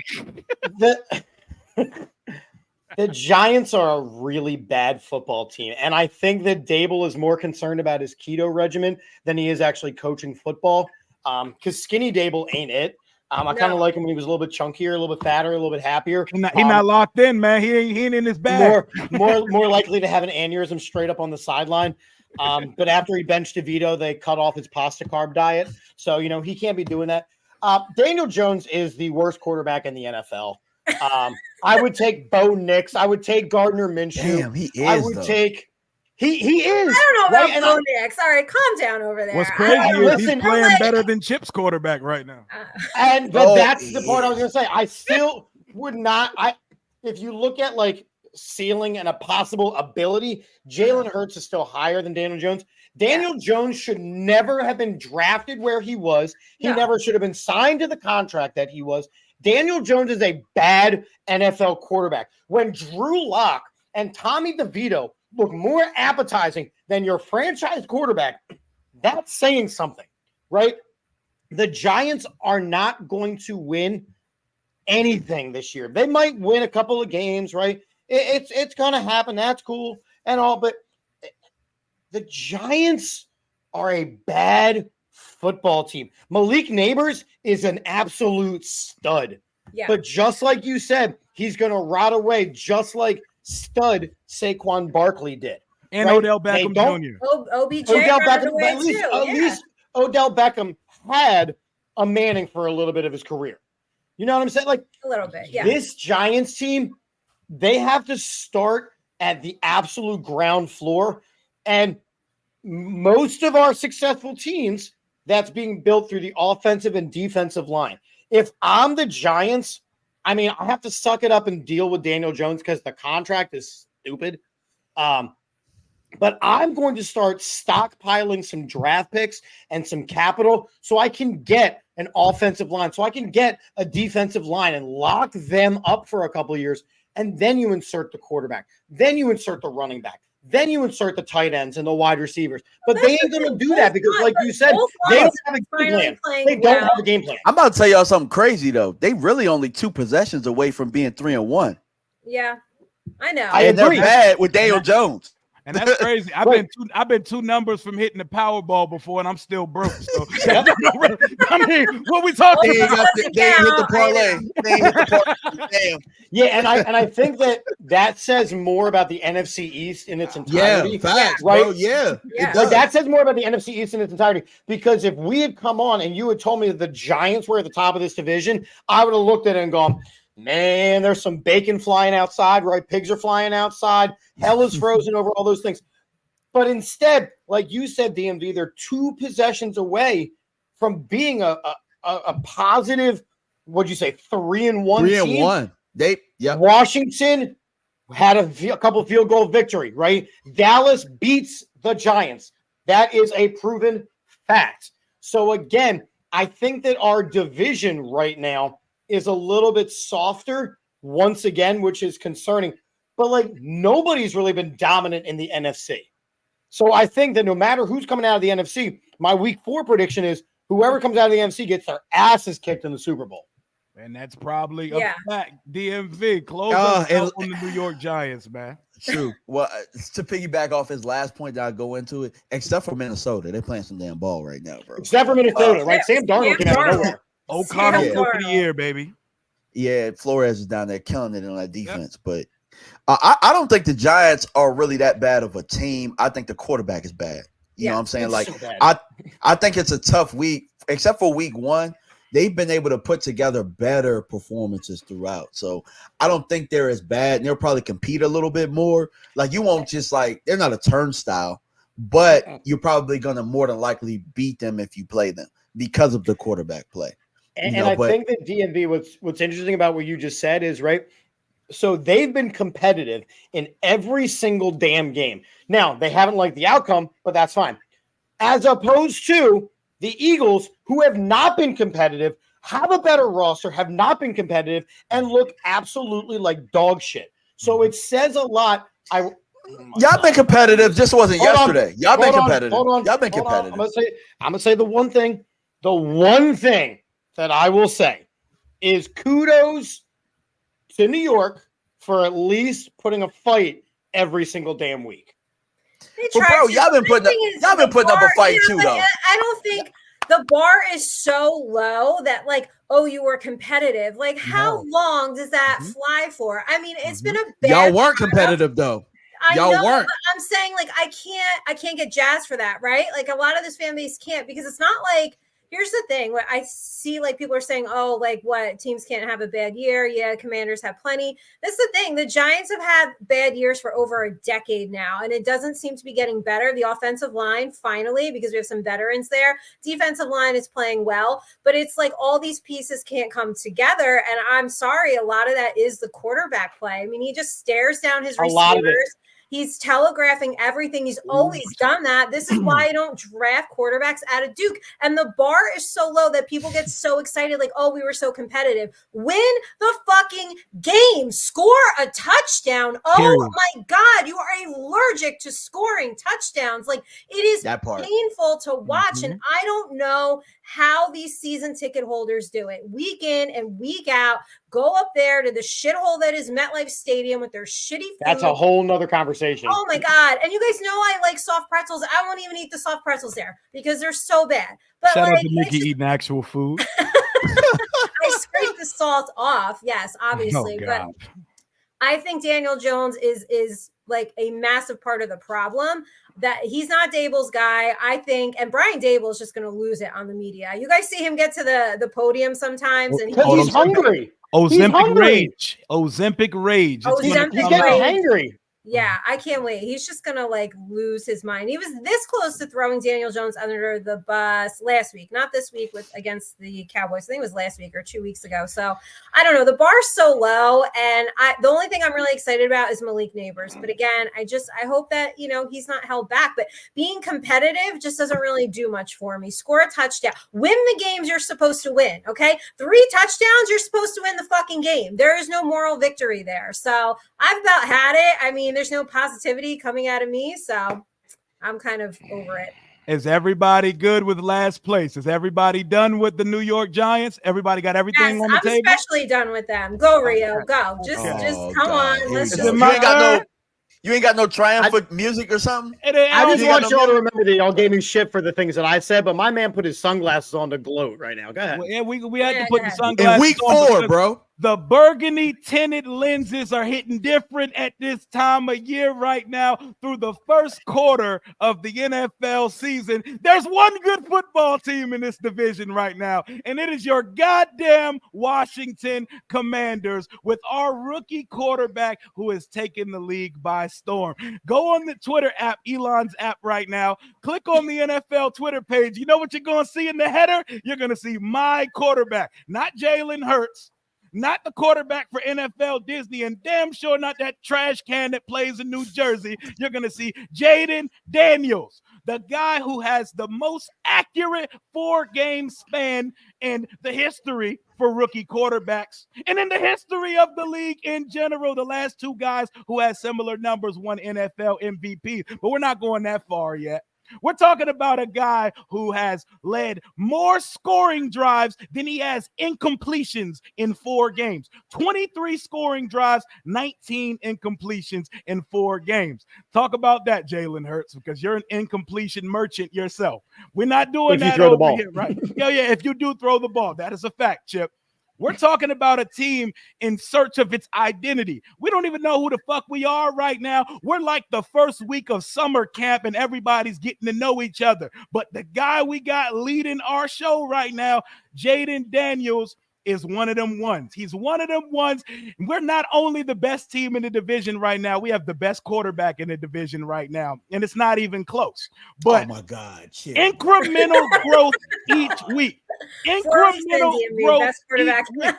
the Giants are a really bad football team, and I think that Dable is more concerned about his keto regimen than he is actually coaching football. Because skinny Dable ain't it. I kind of like him when he was a little bit chunkier, a little bit fatter, a little bit happier. He's not locked in, man. He ain't in his bag. More likely to have an aneurysm straight up on the sideline. But after he benched DeVito, they cut off his pasta carb diet. So, you know, he can't be doing that. Daniel Jones is the worst quarterback in the NFL. I would take Bo Nix. I would take Gardner Minshew. Damn, he is. I would take. He is. I don't know about Bo Nix. All right, calm down over there. What's crazy is he's playing better than Chip's quarterback right now. But that's the part I was going to say. I still would not. If you look at like ceiling and a possible ability, Jalen Hurts is still higher than Daniel Jones. Daniel Jones should never have been drafted where he was. He never should have been signed to the contract that he was. Daniel Jones is a bad NFL quarterback. When Drew Lock and Tommy DeVito look more appetizing than your franchise quarterback, that's saying something, right? The Giants are not going to win anything this year. They might win a couple of games, right? It's going to happen. That's cool. and all, but the Giants are a bad football team. Malik Neighbors is an absolute stud. Yeah. But just like you said, he's going to rot away just like stud Saquon Barkley did. And right? Odell Beckham Jr. OBJ Odell rotted Beckham, away at least Odell Beckham had a Manning for a little bit of his career. You know what I'm saying? Like a little bit, yeah. This Giants team, they have to start at the absolute ground floor. And most of our successful teams, that's being built through the offensive and defensive line. If I'm the Giants, I mean, I have to suck it up and deal with Daniel Jones because the contract is stupid. But I'm going to start stockpiling some draft picks and some capital so I can get an offensive line, so I can get a defensive line and lock them up for a couple of years. And then you insert the quarterback. Then you insert the running back. Then you insert the tight ends and the wide receivers. But they ain't going to do that because, like you said, they don't have a game plan. They don't have a game plan. I'm about to tell y'all something crazy, though. They really only 2 possessions away from being 3-1. Yeah, I know. And they're bad with Daniel Jones. And that's crazy. I've been 2 numbers from hitting the Powerball before, and I'm still broke. So I mean, what we talking about? They hit the parlay. Damn. Yeah, and I think that says more about the NFC East in its entirety. Yeah, facts, right? Bro, yeah. Like that says more about the NFC East in its entirety. Because if we had come on and you had told me that the Giants were at the top of this division, I would have looked at it and gone, man, there's some bacon flying outside, right? Pigs are flying outside. Hell is frozen over all those things. But instead, like you said, DMV, they're 2 possessions away from being a positive, what'd you say, 3-1 team? 3-1. Washington had a couple of field goal victory, right? Dallas beats the Giants. That is a proven fact. So again, I think that our division right now is a little bit softer once again, which is concerning. But like nobody's really been dominant in the NFC. So I think that no matter who's coming out of the NFC, my week 4 prediction is whoever comes out of the NFC gets their asses kicked in the Super Bowl. And that's probably a fact. DMV, close us out on the New York Giants, man. True. Well, to piggyback off his last point that I go into it, except for Minnesota, they're playing some damn ball right now, bro. Except for Minnesota, right? Sam Darnold came out of nowhere. O'Connell Cook of the Year, baby. Yeah, Flores is down there killing it on that defense. But I don't think the Giants are really that bad of a team. I think the quarterback is bad. You know what I'm saying? Like, so I think it's a tough week, except for week 1. They've been able to put together better performances throughout. So I don't think they're as bad. And they'll probably compete a little bit more. Like, you won't just they're not a turnstile, but you're probably going to more than likely beat them if you play them because of the quarterback play. And I think that DMV, what's interesting about what you just said is, right, so they've been competitive in every single damn game. Now, they haven't liked the outcome, but that's fine. As opposed to the Eagles, who have not been competitive, have a better roster, have not been competitive, and look absolutely like dog shit. So it says a lot. Y'all been competitive, just wasn't yesterday. Y'all been competitive. Y'all been competitive. I'm gonna say the one thing. The one thing that I will say is kudos to New York for at least putting a fight every single damn week. Well, bro, y'all been putting up a fight too, though. I don't think the bar is so low that you were competitive. Like, how long does that fly for? I mean, it's been a bad y'all weren't competitive though. Y'all weren't. I'm saying I can't get jazzed for that, right? Like a lot of this fan base can't because it's not like. Here's the thing. What I see, people are saying, what teams can't have a bad year. Yeah, Commanders have plenty. That's the thing. The Giants have had bad years for over a decade now, and it doesn't seem to be getting better. The offensive line, finally, because we have some veterans there. Defensive line is playing well, but it's like all these pieces can't come together. And I'm sorry, a lot of that is the quarterback play. I mean, he just stares down his receivers. He's telegraphing everything. He's always done that. This is why I don't draft quarterbacks out of Duke. And the bar is so low that people get so excited, we were so competitive. Win the fucking game. Score a touchdown. Oh, my God. You are allergic to scoring touchdowns. It is painful to watch. And I don't know how these season ticket holders do it week in and week out. Go up there to the shithole that is MetLife Stadium with their shitty food. That's a whole nother conversation. Oh my God. And you guys know I like soft pretzels. I won't even eat the soft pretzels there because they're so bad. But shout out to Nikki eating actual food. I scrape the salt off. Yes, obviously. Oh, but I think Daniel Jones is like a massive part of the problem, that he's not Dable's guy, I think. And Brian Dable is just going to lose it on the media. You guys see him get to the podium sometimes. And he's hungry. Ozempic rage. Ozempic rage. He's getting hangry. Yeah, I can't wait. He's just going to like lose his mind. He was this close to throwing Daniel Jones under the bus last week, not this week against the Cowboys. I think it was last week or 2 weeks ago. So I don't know. The bar's so low. And the only thing I'm really excited about is Malik Neighbors. But again, I hope that, he's not held back. But being competitive just doesn't really do much for me. Score a touchdown. Win the games you're supposed to win, okay? 3 touchdowns, you're supposed to win the fucking game. There is no moral victory there. So I've about had it. I mean, there's no positivity coming out of me, so I'm kind of over it. Is everybody good with last place? Is everybody done with the New York Giants? Everybody got everything on the table? I'm especially done with them. Go, Rio, go. Just come on. Let's just You ain't got no triumphant music or something? I just want y'all to remember that y'all gave me shit for the things that I said, but my man put his sunglasses on to gloat right now. Go ahead. Well, yeah, we had to put the sunglasses in week 4, bro. The burgundy tinted lenses are hitting different at this time of year right now through the first quarter of the NFL season. There's one good football team in this division right now, and it is your goddamn Washington Commanders with our rookie quarterback who has taken the league by storm. Go on the Twitter app, Elon's app right now. Click on the NFL Twitter page. You know what you're going to see in the header? You're going to see my quarterback, not Jalen Hurts. Not the quarterback for NFL Disney, and damn sure not that trash can that plays in New Jersey. You're going to see Jaden Daniels, the guy who has the most accurate 4-game span in the history for rookie quarterbacks. And in the history of the league in general, the last 2 guys who had similar numbers won NFL MVP. But we're not going that far yet. We're talking about a guy who has led more scoring drives than he has incompletions in 4 games. 23 scoring drives, 19 incompletions in 4 games. Talk about that, Jalen Hurts, because you're an incompletion merchant yourself. We're not doing that over here, right? Yeah, if you do throw the ball. That is a fact, Chip. We're talking about a team in search of its identity. We don't even know who the fuck we are right now. We're like the first week of summer camp and everybody's getting to know each other. But the guy we got leading our show right now, Jaden Daniels, is one of them ones. He's one of them ones. We're not only the best team in the division right now, we have the best quarterback in the division right now, and it's not even close. But oh my God, chill. Incremental growth each week. Incremental growth best quarterback. Each week.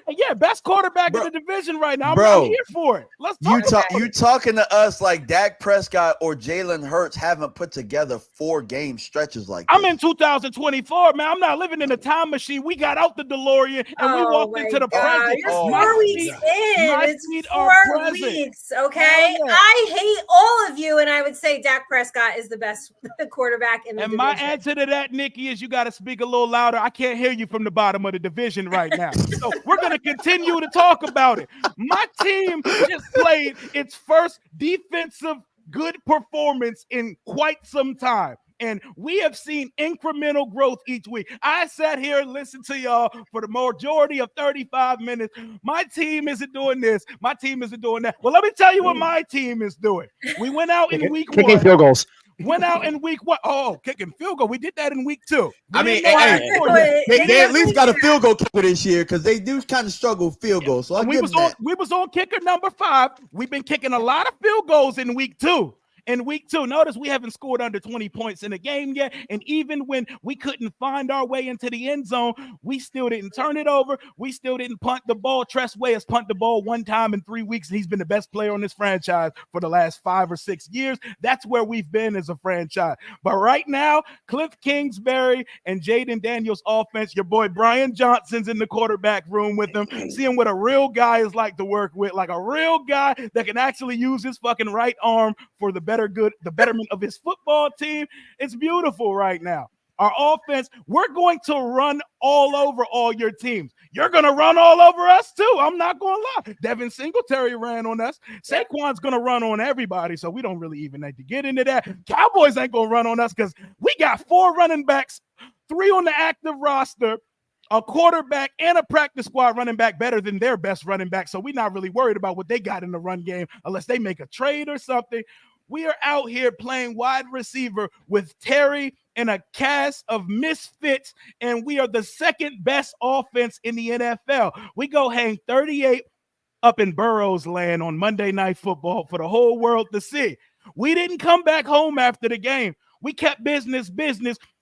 Yeah, best quarterback in the division right now. I'm here for it. Let's talk. You talking to us like Dak Prescott or Jalen Hurts haven't put together 4-game stretches like that. I'm in 2024, man. I'm not living in a time machine. We got out the DeLorean and we walked into the present. You're 4 weeks in. It's 4 weeks, okay? I hate all of you, and I would say Dak Prescott is the best quarterback in the division. And my answer to that, Nikki, is you got to speak a little louder. I can't hear you from the bottom of the division right now. So we're going to continue to talk about it. My team just played its first defensive good performance in quite some time. And we have seen incremental growth each week. I sat here and listened to y'all for the majority of 35 minutes. My team isn't doing this. My team isn't doing that. Well, let me tell you what my team is doing. We went out in week 1. Kicking field goals. Went out in week 1. Oh, kicking field goal. We did that in week 2. I mean, they at least got a field goal kicker this year because they do kind of struggle with field goals. So we was on kicker number 5. We've been kicking a lot of field goals in week 2. In week 2, notice we haven't scored under 20 points in a game yet. And even when we couldn't find our way into the end zone, we still didn't turn it over. We still didn't punt the ball. Tress Way has punted the ball 1 time in 3 weeks. And he's been the best player on this franchise for the last 5 or 6 years. That's where we've been as a franchise. But right now, Cliff Kingsbury and Jaden Daniels offense, your boy Brian Johnson's in the quarterback room with them, seeing what a real guy is like to work with, like a real guy that can actually use his fucking right arm for the betterment of his football team. It's beautiful right now. Our offense, we're going to run all over all your teams. You're going to run all over us too. I'm not going to lie. Devin Singletary ran on us. Saquon's going to run on everybody, so we don't really even need to get into that. Cowboys ain't going to run on us because we got 4 running backs, 3 on the active roster, a quarterback, and a practice squad running back better than their best running back. So we're not really worried about what they got in the run game unless they make a trade or something. We are out here playing wide receiver with Terry and a cast of misfits, and we are the second best offense in the NFL. We go hang 38 up in Burroughs land on Monday Night Football for the whole world to see. We didn't come back home after the game. We kept business.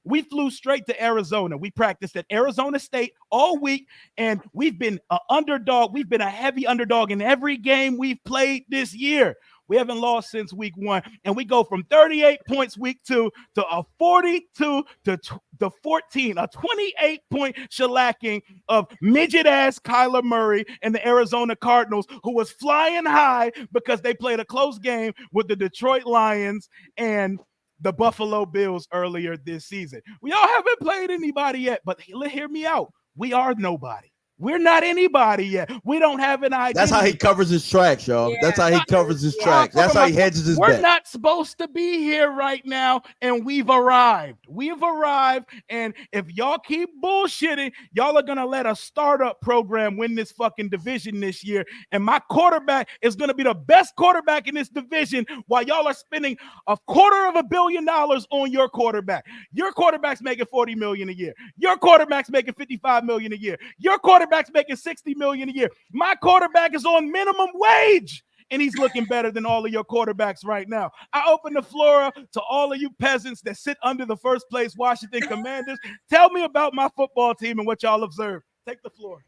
We flew straight to Arizona. We practiced at Arizona State all week, and we've been an underdog. We've been a heavy underdog in every game we've played this year. We haven't lost since week 1, and we go from 38 points week 2 to a 42 to 14, a 28-point shellacking of midget-ass Kyler Murray and the Arizona Cardinals, who was flying high because they played a close game with the Detroit Lions and the Buffalo Bills earlier this season. We all haven't played anybody yet, but hear me out. We are nobody. We're not anybody yet. We don't have an idea. That's how he covers his tracks, y'all. Yeah. That's how he covers his tracks. That's how he hedges his bet. We're not supposed to be here right now, and we've arrived. We've arrived, and if y'all keep bullshitting, y'all are going to let a startup program win this fucking division this year, and my quarterback is going to be the best quarterback in this division while y'all are spending $250 million on your quarterback. Your quarterback's making $40 million a year. Your quarterback's making $55 million a year. Your quarterback's making $60 million a year. My quarterback is on minimum wage, and he's looking better than all of your quarterbacks right now. I open the floor up to all of you peasants that sit under the first place Washington Commanders. Tell me about my football team and what y'all observed. Take the floor.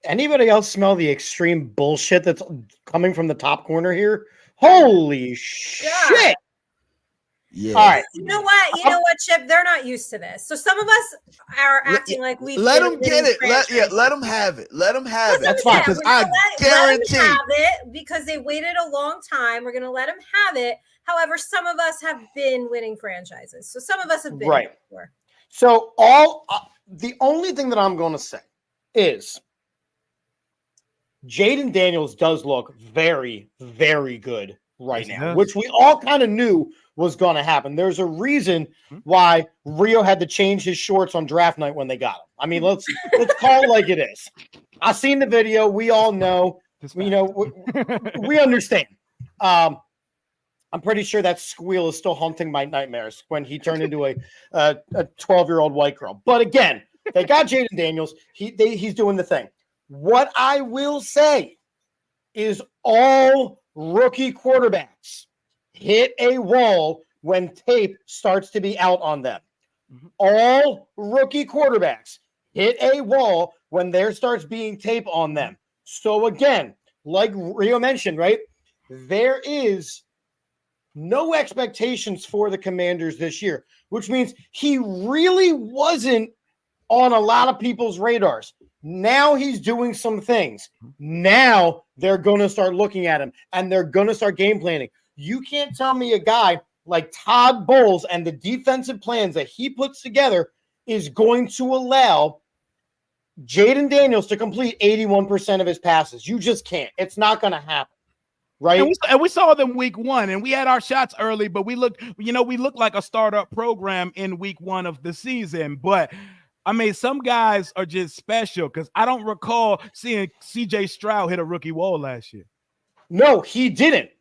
Anybody else smell the extreme bullshit that's coming from the top corner here? Holy shit. Yeah. All right. You know what, Chip? They're not used to this. So some of us are acting like we let them get it. Let them have it. Let them have it. That's fine. Because I guarantee let them have it because they waited a long time. We're going to let them have it. However, some of us have been winning franchises. So some of us have been right. Before. So the only thing that I'm going to say is Jaden Daniels does look very, very good right now, which we all kind of knew was going to happen. There's a reason why Rio had to change his shorts on draft night when they got him. I mean, let's call it like it is. I've seen the video. We all know. We understand. I'm pretty sure that squeal is still haunting my nightmares when he turned into a 12-year-old white girl. But again, they got Jaden Daniels. He's doing the thing. What I will say is all rookie quarterbacks hit a wall when tape starts to be out on them. All rookie quarterbacks hit a wall when there starts being tape on them. So again, like Rio mentioned, right? There is no expectations for the Commanders this year, which means he really wasn't on a lot of people's radars. Now he's doing some things. Now they're going to start looking at him, and they're going to start game planning. You can't tell me a guy like Todd Bowles and the defensive plans that he puts together is going to allow Jaden Daniels to complete 81% of his passes. You just can't. It's not going to happen. Right. And we saw them week 1, and we had our shots early, but we looked like a startup program in week 1 of the season. But I mean, some guys are just special because I don't recall seeing CJ Stroud hit a rookie wall last year. No, he didn't.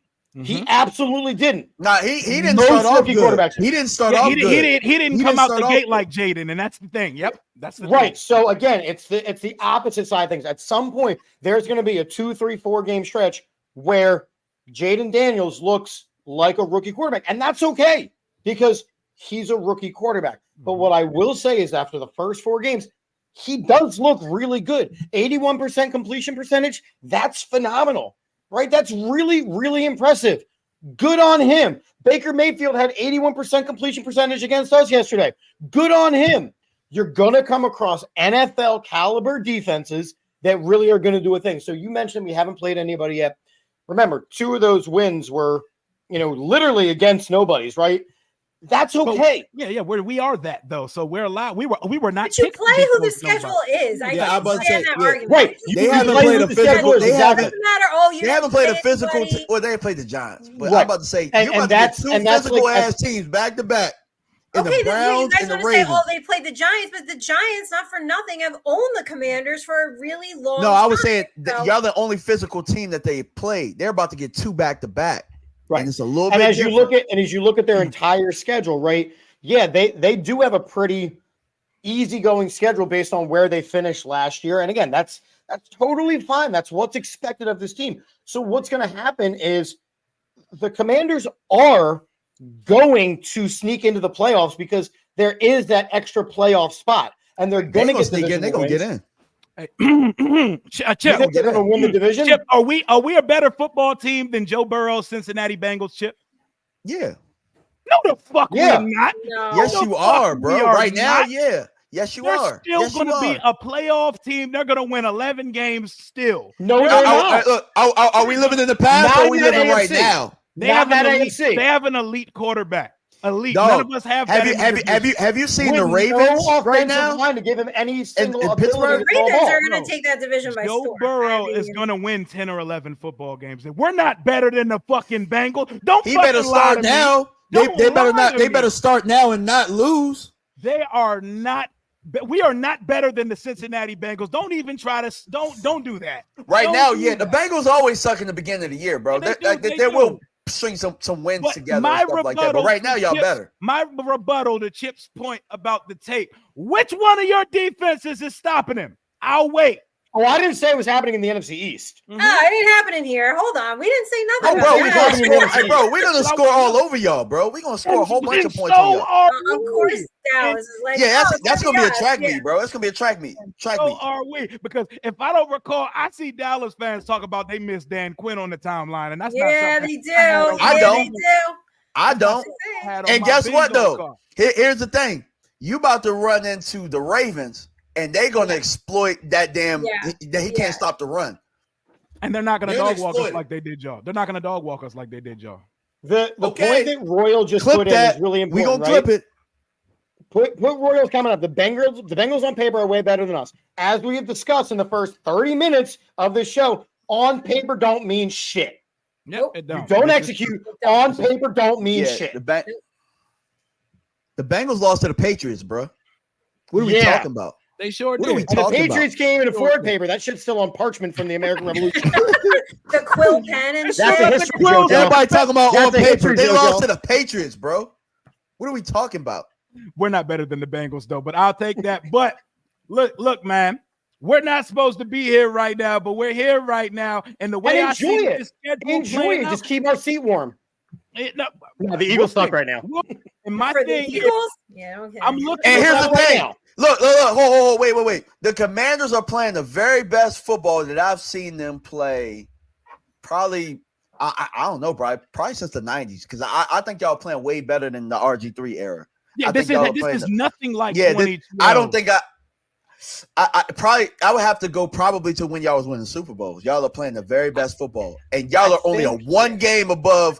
He absolutely didn't. No, he didn't start off good. He didn't start off good. He didn't come out the gate like Jaden, and that's the thing. Yep, that's the right. thing. So again, it's the opposite side of things. At some point, there's going to be a 2, 3, 4 game stretch where Jaden Daniels looks like a rookie quarterback, and that's okay because he's a rookie quarterback. But what I will say is after the first 4 games, he does look really good. 81% completion percentage, that's phenomenal, right? That's really, really impressive. Good on him. Baker Mayfield had 81% completion percentage against us yesterday. Good on him. You're going to come across NFL caliber defenses that really are going to do a thing. So you mentioned we haven't played anybody yet. Remember, 2 of those wins were, literally against nobodies, right? That's okay. But, yeah, we are that though. So we're allowed. We were not. But you play who the schedule is. I understand that argument. Right. They haven't played a physical. They haven't. Doesn't matter. Oh, you they haven't played a physical. Well, they played the Giants. But I'm about to say you're about to get two physical ass teams back to back. Okay, then you guys want to say, oh, they played the Giants, but the Giants, not for nothing, have owned the Commanders for a really long time. No, I was saying y'all the only physical team that they played. They're about to get two back to back. Right. And it's a little bit different. As you look at their entire schedule, right? Yeah, they do have a pretty easygoing schedule based on where they finished last year. And again, that's totally fine. That's what's expected of this team. So what's going to happen is the Commanders are going to sneak into the playoffs because there is that extra playoff spot, and they're going to get they're going to get in. Chip, they're going to win the division. Chip, are we a better football team than Joe Burrow's Cincinnati Bengals? Chip, yeah. No, the fuck we're not. No. Yes, you are, bro. Right now, yeah. Yes, you are. They're still going to be a playoff team. They're going to win 11 games still. No, they're not. Look, are we living in the past or are we living right now? They have an elite quarterback. Elite. None of us have. Have you seen the Ravens right now? Line to give him any single The Ravens are going to take that division by storm. Joe Burrow is going to win 10 or 11 football games. We're not better than the fucking Bengals. He better start now. They better not. They better start now and not lose. They are not. We are not better than the Cincinnati Bengals. Don't even try to. Don't do that. Right now, the Bengals always suck in the beginning of the year, bro. They will string some wins together and stuff like that. But right now, y'all better. My rebuttal to Chip's point about the tape. Which one of your defenses is stopping him? I'll wait. Oh, I didn't say it was happening in the NFC East. It ain't happening here. Hold on. We didn't say nothing. We're going to score all over y'all, bro. We're going to score a whole bunch of points on y'all. Of course, Dallas is like, that's going to be a track meet, bro. That's going to be a track meet. Are we? Because if I don't recall, I see Dallas fans talk about they miss Dan Quinn on the timeline, and that's not they do. I don't. And guess what, though? Here's the thing. You about to run into the Ravens. And they're going to exploit that damn that he can't stop the run. And they're not going to dog walk us like they did y'all. They're not going to dog walk us like they did y'all. The point that Royal just put in is really important. We're going to clip it. Put Royals coming up. The Bengals on paper are way better than us. As we have discussed in the first 30 minutes of this show, on paper don't mean shit. Nope, it don't. You don't execute. On paper don't mean shit. The Bengals lost to the Patriots, bro. What are we talking about? They sure did. What are we talking about? The Patriots came in a forward paper. That shit's still on parchment from the American Revolution. The quill pen and shit. That's a history joke. Everybody talking about on paper. They lost to the Patriots, bro. What are we talking about? We're not better than the Bengals, though, but I'll take that. But look, man, we're not supposed to be here right now, but we're here right now. And the way I see this schedule enjoy it. Just keep our seat warm. No, the Eagles suck right now. And my thing is, okay. I'm looking. And here's the thing. Look, hold, wait. The Commanders are playing the very best football that I've seen them play. Probably, I don't know, bro. Probably since the '90s, because I think y'all playing way better than the RG3 era. Yeah, this is nothing like. I don't think I would have to go probably to when y'all was winning Super Bowls. Y'all are playing the very best football, and y'all are only one game above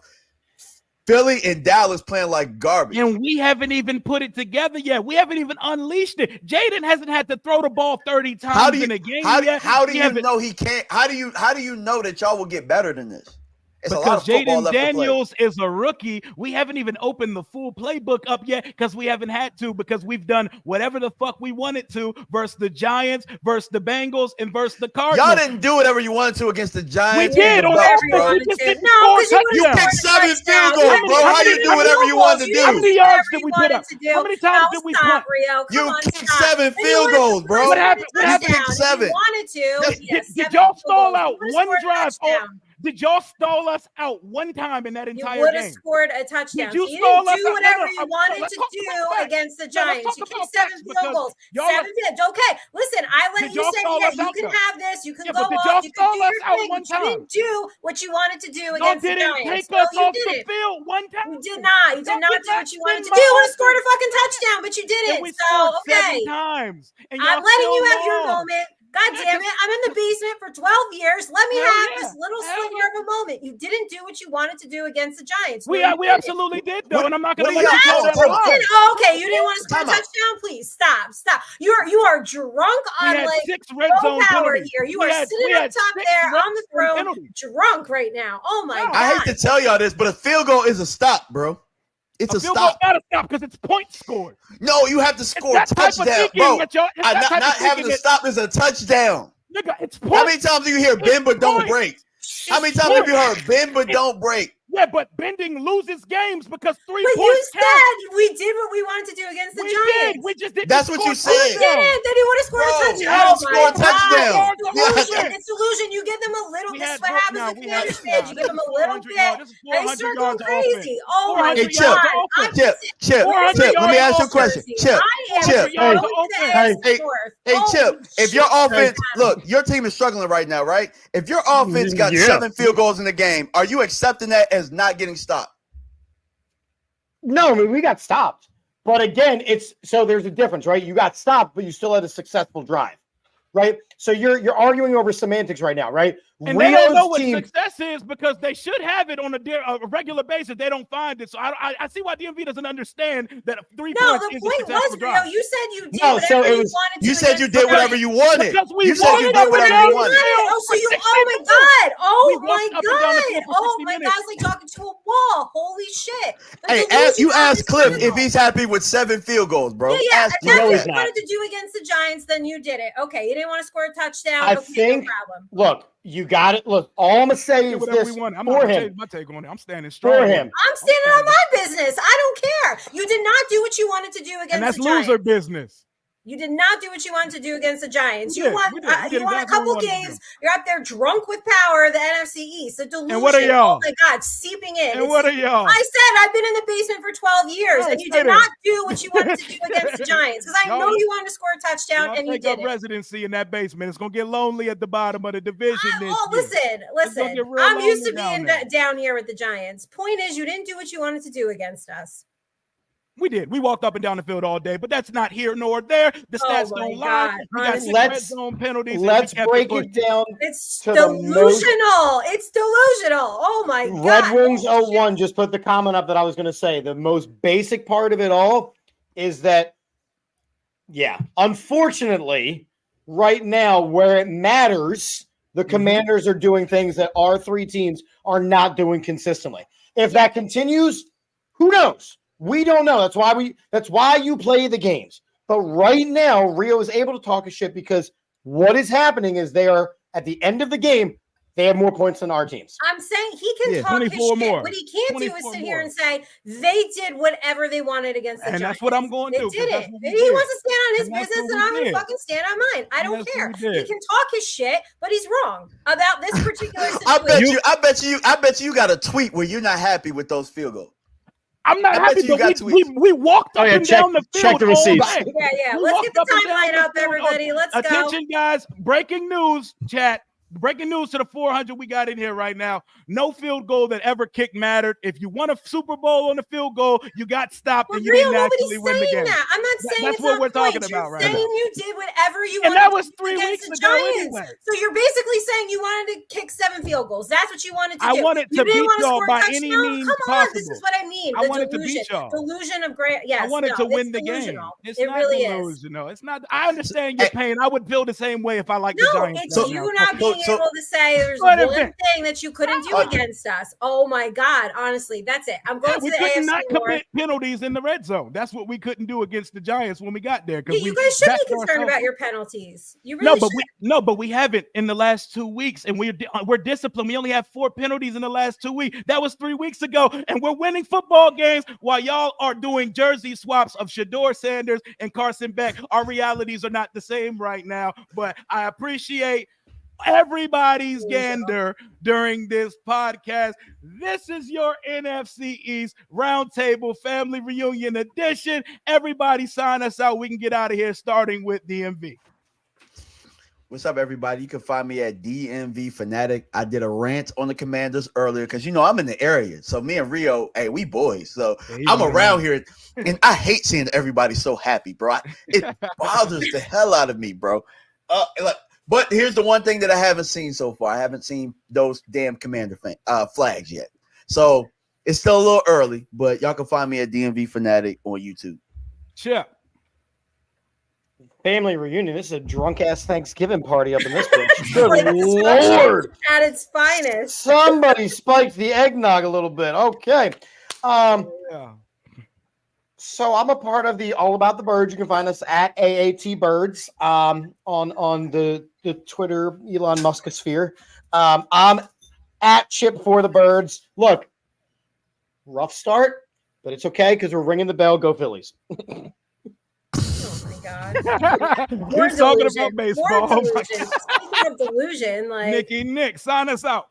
Philly and Dallas playing like garbage. And we haven't even put it together yet. We haven't even unleashed it. Jaden hasn't had to throw the ball 30 times in a game yet. How do you know he can't? How do you know that y'all will get better than this? It's because Jaden Daniels is a rookie. We haven't even opened the full playbook up yet because we haven't had to, because we've done whatever the fuck we wanted to versus the Giants, versus the Bengals, and versus the Cardinals. Y'all didn't do whatever you wanted to against the Giants. We did. You kicked 7 field goals, bro. How you do whatever you wanted to do? How many yards did we put up? How many times did we punt? You kicked 7 field goals, bro. What happened? You kicked 7. Did y'all stall out one drive? Did y'all stall us out one time in that entire game? You would have scored a touchdown. You didn't do whatever you wanted to do against the Giants. You kicked 7 field goals. 7 field. Okay, listen, I let you say, you can have this. You can go off. You can do your thing. But you didn't do what you wanted to do against the Giants. Take us off the field one time. You did not. You did not do what you wanted to do. You would have scored a fucking touchdown, but you didn't. So, okay. Times. I'm letting you have your moment. God damn it. I'm in the basement for 12 years. Let me have this little sliver of a moment. You didn't do what you wanted to do against the Giants. We absolutely did, though, and I'm not going to let you go that lie. Oh, okay, you didn't want to score a touchdown? Please stop. You are drunk on like 6 red zone power penalties. here. You are sitting up top there on the throne, penalties. drunk right now. Oh my God. I hate to tell y'all this, but a field goal is a stop, bro. It's a stop. Gotta stop because it's points scored. No, you have to score a touchdown, bro. Not having to stop is a touchdown. Nigga, it's points. How many times do you hear bend but don't break? How many times have you heard bend but don't break? Yeah, but bending loses games because 3 But points you said count. we did what we wanted to do against the Giants. Did. We just didn't. That's what you said. We didn't. They didn't want to score a touchdown. You had to score a touchdown. It's delusion. You give them a little. This is what happens with Commanders fans. You give them a little bit. They start going crazy. Oh my God. Chip. Let me ask you a question. Chip. Hey, Chip. If your offense, look, your team is struggling right now, right? If your offense got 7 field goals in the game, are you accepting that as not getting stopped? No, I mean, we got stopped. But again, there's a difference, right? You got stopped, but you still had a successful drive, right? So you're arguing over semantics right now, right? And they don't know what success is because they should have it on a regular basis. They don't find it. So I see why DMV doesn't understand that 3 points is a successful drive. You said you did whatever you wanted to. You said you did whatever you wanted. You said you did whatever you wanted. Oh my God. It's like talking to a wall. Holy shit. Hey, you asked Cliff if he's happy with 7 field goals, bro. Yeah. If that's what you wanted to do against the Giants, then you did it. Okay, you didn't want to score a touchdown. I think, no problem. Look, you got it. Look, all I'm gonna say is this I'm for him. My take on it. I'm standing strong. For him. I'm standing on my business. I don't care. You did not do what you wanted to do against the Giants. And that's loser business. You did not do what you wanted to do against the Giants. You won a couple games. You're out there drunk with power, the NFC East. The delusion. And what are y'all? Oh my God, seeping in. And what are y'all? I said I've been in the basement for 12 years, and you did not do what you wanted to do against the Giants. Because I know you wanted to score a touchdown, and you did it. Residency in that basement. It's gonna get lonely at the bottom of the division. Listen. I'm used to being down here with the Giants. Point is, you didn't do what you wanted to do against us. We did. We walked up and down the field all day, but that's not here nor there. The stats don't lie. We got 6 red zone penalties. Let's break it down. It's delusional. It's delusional. Oh my God. Red Wings 01 just put the comment up that I was going to say. The most basic part of it all is that, unfortunately, right now where it matters, the Commanders are doing things that our 3 teams are not doing consistently. If that continues, who knows? We don't know. That's why you play the games. But right now, Rio is able to talk a shit because what is happening is they are at the end of the game, they have more points than our teams. I'm saying he can talk his shit. More. What he can't do is sit here and say they did whatever they wanted against the Giants. And that's what I'm going to do. They did it. He wants to stand on his business, and I'm going to fucking stand on mine. I don't care. He can talk his shit, but he's wrong about this particular situation. I bet you got a tweet where you're not happy with those field goals. I'm not happy, but we walked up and down the field. Check the receipts. Yeah. Let's get the timeline up, everybody. Let's go. Attention, guys. Breaking news, chat. Breaking news to the 400 we got in here right now. No field goal that ever kicked mattered. If you won a Super Bowl on a field goal, you got stopped and you didn't actually win the game. I'm not saying that's what we're talking about right now. You're saying you did whatever you wanted. And that was 3 against weeks the ago Giants. anyway. So you're basically saying you wanted to kick 7 field goals. That's what you wanted to do. I wanted to beat y'all by any means possible. This is what I mean. I wanted to beat y'all. Delusion of great. Yes, I wanted to win the game. It really is. It's not. I understand your pain. I would feel the same way if I liked the Giants. No, it's you not being able to say there's one thing that you couldn't do against us. Oh my God. Honestly, that's it. I'm going to the AFC We could not commit penalties in the red zone. That's what we couldn't do against the Giants when we got there. You guys should be concerned about your penalties. You really should. But we haven't in the last 2 weeks, and we're disciplined. We only have 4 penalties in the last 2 weeks. That was 3 weeks ago, and we're winning football games while y'all are doing jersey swaps of Shador Sanders and Carson Beck. Our realities are not the same right now, but I appreciate everybody's gander during this podcast. This is your NFC East Roundtable Family Reunion Edition. Everybody sign us out. We can get out of here, starting with DMV. What's up, everybody? You can find me at DMV Fanatic. I did a rant on the Commanders earlier because, I'm in the area. So me and Rio, hey, we boys. So I'm around here, and I hate seeing everybody so happy, bro. It bothers the hell out of me, bro. But here's the one thing that I haven't seen so far. I haven't seen those damn Commander flags yet. So it's still a little early, but y'all can find me at DMV Fanatic on YouTube. Chip. Family reunion. This is a drunk ass Thanksgiving party up in this bitch. Good like Lord. At its finest. Somebody spiked the eggnog a little bit. Okay. Yeah. So I'm a part of the All About the Birds. You can find us at AAT Birds on the Twitter Elon Musk sphere. I'm at Chip for the Birds. Look, rough start, but it's okay because we're ringing the bell. Go Phillies. Oh my God. He's talking about baseball. Speaking of delusion, like Nikki Nick, sign us out.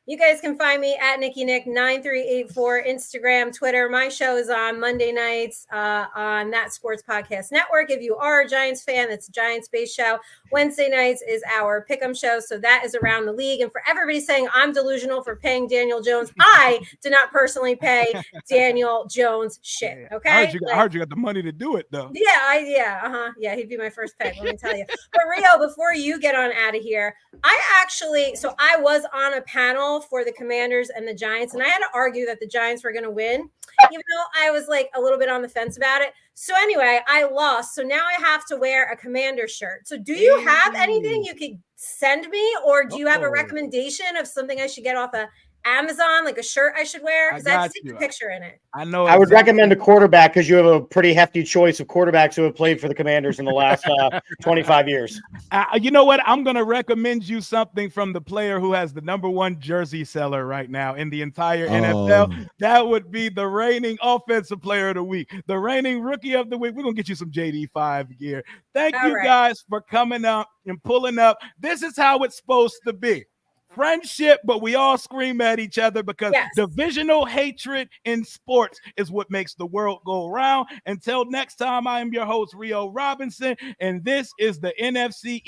You guys can find me at NikkiNick9384, Instagram, Twitter. My show is on Monday nights on That Sports Podcast Network. If you are a Giants fan, it's a Giants-based show. Wednesday nights is our Pick'em show, so that is around the league. And for everybody saying I'm delusional for paying Daniel Jones, I did not personally pay Daniel Jones shit, okay? I heard you got the money to do it, though. Yeah, he'd be my first pick, let me tell you. But Rio, before you get on out of here, I was on a panel for the Commanders and the Giants, and I had to argue that the Giants were going to win, even though I was like a little bit on the fence about it. So anyway, I lost. So now I have to wear a Commander shirt. So do you have anything you could send me, or do you have a recommendation of something I should get off of Amazon, like a shirt I should wear? Because I have to take a picture in it. I know. I would recommend a quarterback because you have a pretty hefty choice of quarterbacks who have played for the Commanders in the last 25 years. You know what? I'm going to recommend you something from the player who has the #1 jersey seller right now in the entire NFL. That would be the reigning offensive player of the week, the reigning rookie of the week. We're going to get you some JD5 gear. Thank you guys for coming up and pulling up. This is how it's supposed to be. Friendship, but we all scream at each other because divisional hatred in sports is what makes the world go round. Until next time, I am your host, Rio Robinson, and this is the NFC